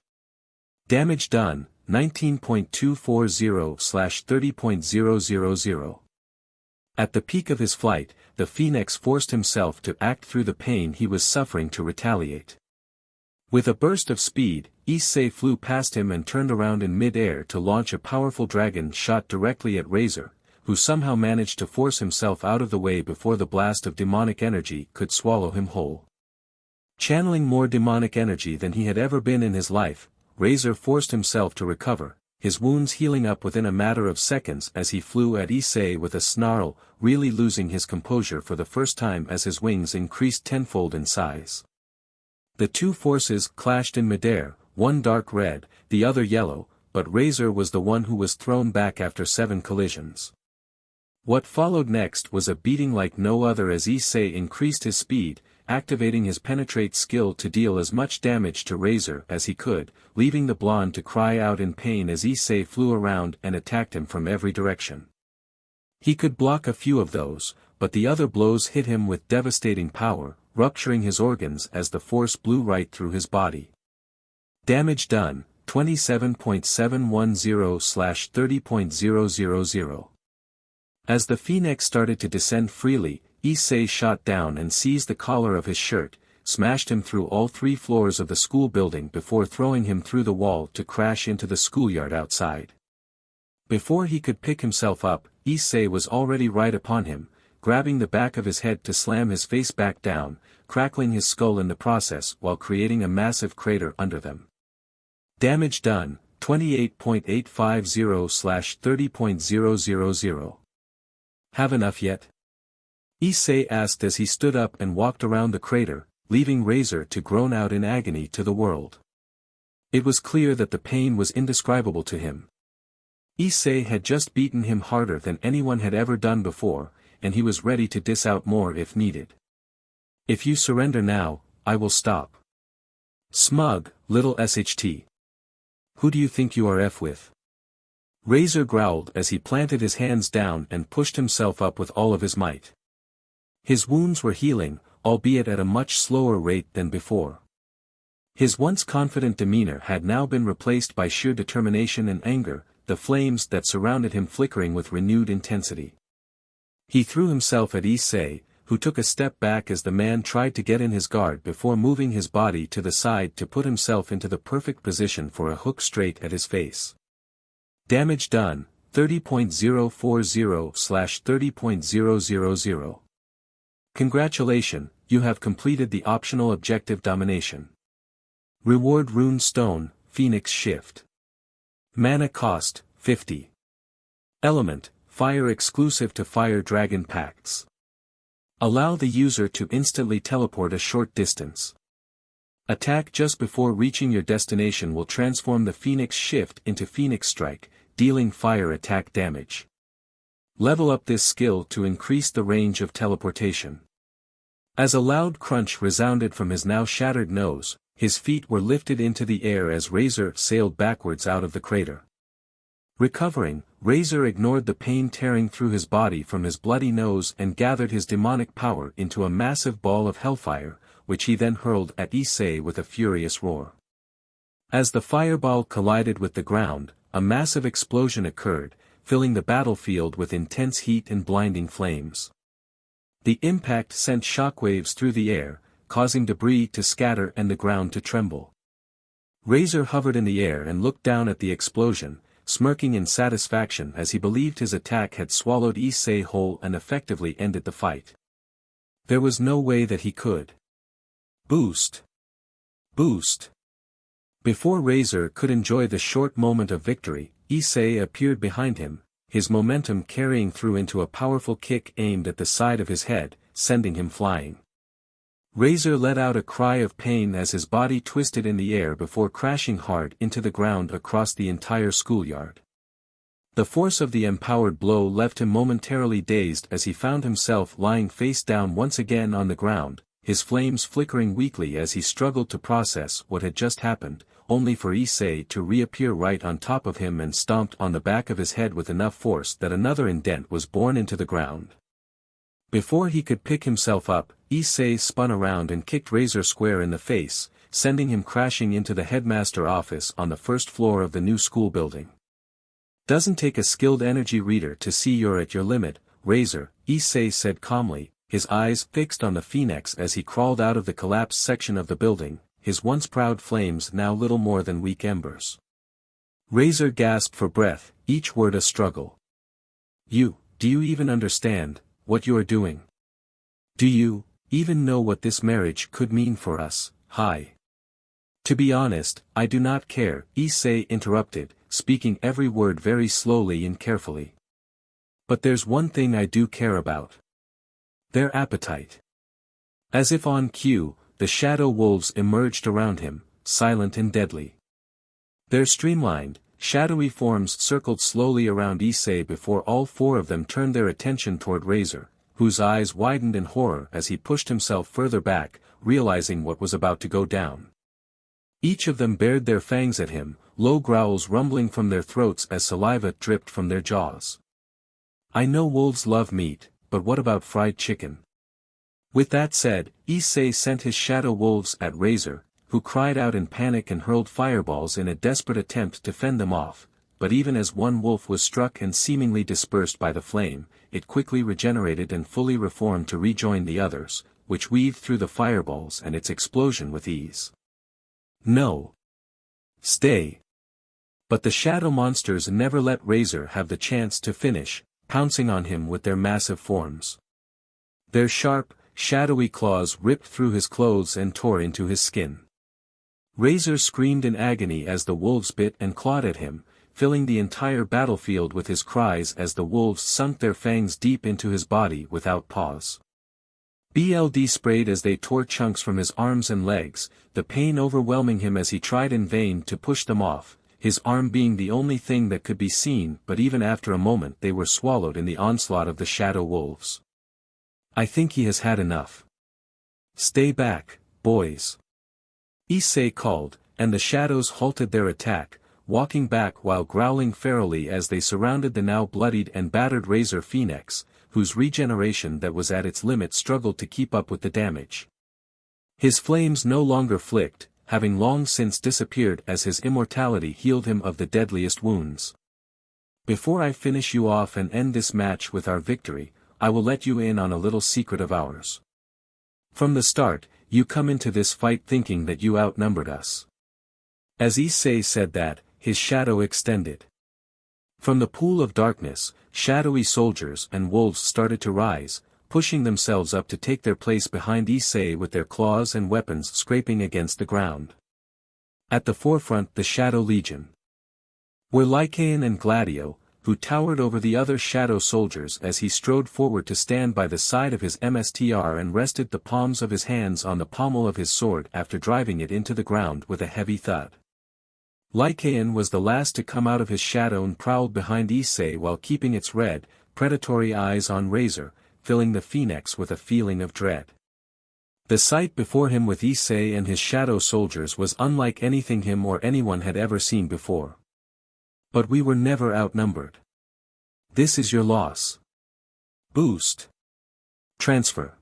Damage done, 19.240/30.000. At the peak of his flight, the Phoenix forced himself to act through the pain he was suffering to retaliate. With a burst of speed, Issei flew past him and turned around in mid-air to launch a powerful dragon shot directly at Razor, who somehow managed to force himself out of the way before the blast of demonic energy could swallow him whole. Channeling more demonic energy than he had ever been in his life, Razor forced himself to recover, his wounds healing up within a matter of seconds as he flew at Issei with a snarl, really losing his composure for the first time as his wings increased tenfold in size. The two forces clashed in midair, one dark red, the other yellow, but Razor was the one who was thrown back after 7 collisions. What followed next was a beating like no other as Issei increased his speed, activating his penetrate skill to deal as much damage to Razor as he could, leaving the blonde to cry out in pain as Issei flew around and attacked him from every direction. He could block a few of those, but the other blows hit him with devastating power, rupturing his organs as the force blew right through his body. Damage done, 27.710/30.000. As the Phoenix started to descend freely, Issei shot down and seized the collar of his shirt, smashed him through all 3 floors of the school building before throwing him through the wall to crash into the schoolyard outside. Before he could pick himself up, Issei was already right upon him, grabbing the back of his head to slam his face back down, crackling his skull in the process while creating a massive crater under them. Damage done, 28.850/30.000. Have enough yet? Issei asked as he stood up and walked around the crater, leaving Razor to groan out in agony to the world. It was clear that the pain was indescribable to him. Issei had just beaten him harder than anyone had ever done before, and he was ready to dish out more if needed. If you surrender now, I will stop. Smug, little SHT. Who do you think you are F with? Razor growled as he planted his hands down and pushed himself up with all of his might. His wounds were healing, albeit at a much slower rate than before. His once confident demeanor had now been replaced by sheer determination and anger, the flames that surrounded him flickering with renewed intensity. He threw himself at Issei, who took a step back as the man tried to get in his guard before moving his body to the side to put himself into the perfect position for a hook straight at his face. Damage done, 30.040/30.000. Congratulations, you have completed the optional objective domination. Reward Rune Stone, Phoenix Shift. Mana cost, 50. Element, Fire exclusive to Fire Dragon Pacts. Allow the user to instantly teleport a short distance. Attack just before reaching your destination will transform the Phoenix Shift into Phoenix Strike, dealing fire attack damage. Level up this skill to increase the range of teleportation. As a loud crunch resounded from his now shattered nose, his feet were lifted into the air as Razor sailed backwards out of the crater. Recovering, Razor ignored the pain tearing through his body from his bloody nose and gathered his demonic power into a massive ball of hellfire, which he then hurled at Issei with a furious roar. As the fireball collided with the ground, a massive explosion occurred, filling the battlefield with intense heat and blinding flames. The impact sent shockwaves through the air, causing debris to scatter and the ground to tremble. Razor hovered in the air and looked down at the explosion, smirking in satisfaction as he believed his attack had swallowed Issei whole and effectively ended the fight. There was no way that he could. Boost. Boost. Before Razor could enjoy the short moment of victory, Issei appeared behind him, his momentum carrying through into a powerful kick aimed at the side of his head, sending him flying. Razor let out a cry of pain as his body twisted in the air before crashing hard into the ground across the entire schoolyard. The force of the empowered blow left him momentarily dazed as he found himself lying face down once again on the ground, his flames flickering weakly as he struggled to process what had just happened, only for Issei to reappear right on top of him and stomped on the back of his head with enough force that another indent was borne into the ground. Before he could pick himself up, Issei spun around and kicked Razor square in the face, sending him crashing into the headmaster office on the first floor of the new school building. Doesn't take a skilled energy reader to see you're at your limit, Razor, Issei said calmly, his eyes fixed on the phoenix as he crawled out of the collapsed section of the building, his once proud flames now little more than weak embers. Razor gasped for breath, each word a struggle. Do you even understand what you are doing? Do you even know what this marriage could mean for us? Hi. To be honest, I do not care, Issei interrupted, speaking every word very slowly and carefully. But there's one thing I do care about. Their appetite. As if on cue, the shadow wolves emerged around him, silent and deadly. Their streamlined, shadowy forms circled slowly around Issei before all four of them turned their attention toward Razor, whose eyes widened in horror as he pushed himself further back, realizing what was about to go down. Each of them bared their fangs at him, low growls rumbling from their throats as saliva dripped from their jaws. I know wolves love meat, but what about fried chicken? With that said, Issei sent his shadow wolves at Razor, who cried out in panic and hurled fireballs in a desperate attempt to fend them off, but even as one wolf was struck and seemingly dispersed by the flame, it quickly regenerated and fully reformed to rejoin the others, which weaved through the fireballs and its explosion with ease. No. Stay. But the shadow monsters never let Razor have the chance to finish, pouncing on him with their massive forms. Their sharp, shadowy claws ripped through his clothes and tore into his skin. Razor screamed in agony as the wolves bit and clawed at him, filling the entire battlefield with his cries as the wolves sunk their fangs deep into his body without pause. Blood sprayed as they tore chunks from his arms and legs, the pain overwhelming him as he tried in vain to push them off, his arm being the only thing that could be seen, but even after a moment they were swallowed in the onslaught of the shadow wolves. I think he has had enough. Stay back, boys. Issei called, and the shadows halted their attack, walking back while growling ferally as they surrounded the now bloodied and battered Razor Phoenix, whose regeneration that was at its limit struggled to keep up with the damage. His flames no longer flicked, having long since disappeared as his immortality healed him of the deadliest wounds. Before I finish you off and end this match with our victory, I will let you in on a little secret of ours. From the start, you come into this fight thinking that you outnumbered us. As Issei said that, his shadow extended. From the pool of darkness, shadowy soldiers and wolves started to rise, pushing themselves up to take their place behind Issei with their claws and weapons scraping against the ground. At the forefront the Shadow Legion were Lycaon and Gladio, who towered over the other shadow soldiers as he strode forward to stand by the side of his MSTR and rested the palms of his hands on the pommel of his sword after driving it into the ground with a heavy thud. Lycaon was the last to come out of his shadow and prowled behind Issei while keeping its red, predatory eyes on Razor, filling the Phoenix with a feeling of dread. The sight before him with Issei and his shadow soldiers was unlike anything him or anyone had ever seen before. But we were never outnumbered. This is your loss. Boost. Transfer.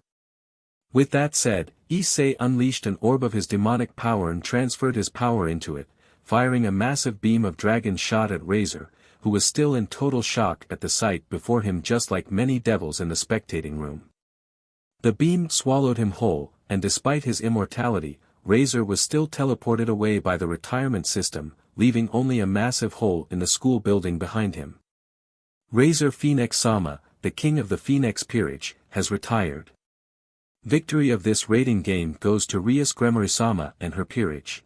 With that said, Issei unleashed an orb of his demonic power and transferred his power into it, firing a massive beam of dragon shot at Razor, who was still in total shock at the sight before him just like many devils in the spectating room. The beam swallowed him whole, and despite his immortality, Razor was still teleported away by the retirement system, leaving only a massive hole in the school building behind him. Razor Phoenix Sama, the king of the Phoenix peerage, has retired. Victory of this rating game goes to Rias Gremorisama and her peerage.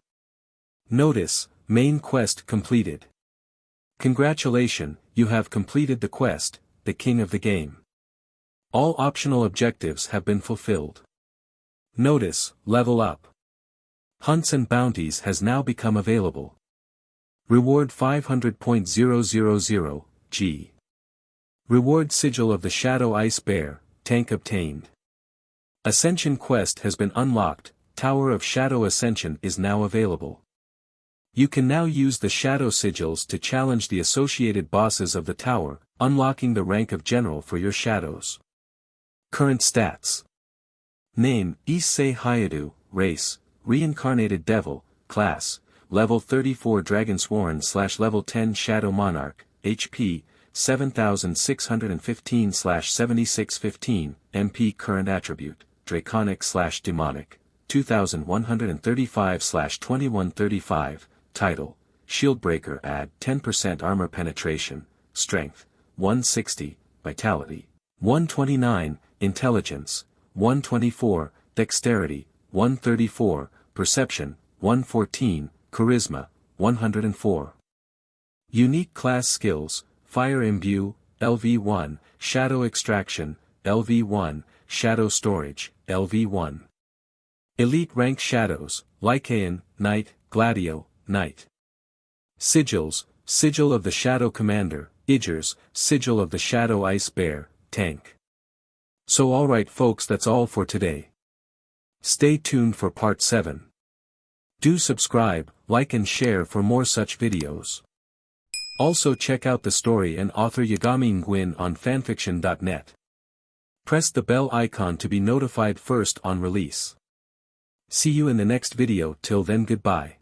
Notice, main quest completed. Congratulations, you have completed the quest, the king of the game. All optional objectives have been fulfilled. Notice, level up. Hunts and bounties has now become available. Reward 500.000, G. Reward Sigil of the Shadow Ice Bear, tank obtained. Ascension quest has been unlocked, Tower of Shadow Ascension is now available. You can now use the Shadow Sigils to challenge the associated bosses of the tower, unlocking the rank of General for your shadows. Current stats. Name, Issei Hayadu, race, Reincarnated Devil, class, level 34 Dragonsworn / level 10 Shadow Monarch, HP, 7615/7615, MP Current Attribute, Draconic / Demonic, 2135/2135, Title, Shieldbreaker add 10% armor penetration, Strength, 160, Vitality, 129, Intelligence, 124, Dexterity, 134, Perception, 114, Charisma, 104. Unique class skills, Fire Imbue, LV1, Shadow Extraction, LV1, Shadow Storage, LV1. Elite Rank Shadows, Lycaon, Knight, Gladio, Knight. Sigils, Sigil of the Shadow Commander, Igers, Sigil of the Shadow Ice Bear, Tank. So alright folks, that's all for today. Stay tuned for part 7. Do subscribe, like and share for more such videos. Also check out the story and author YagamiNguyen on FANFICTIONnet. Press the bell icon to be notified first on release. See you in the next video. Till then, goodbye.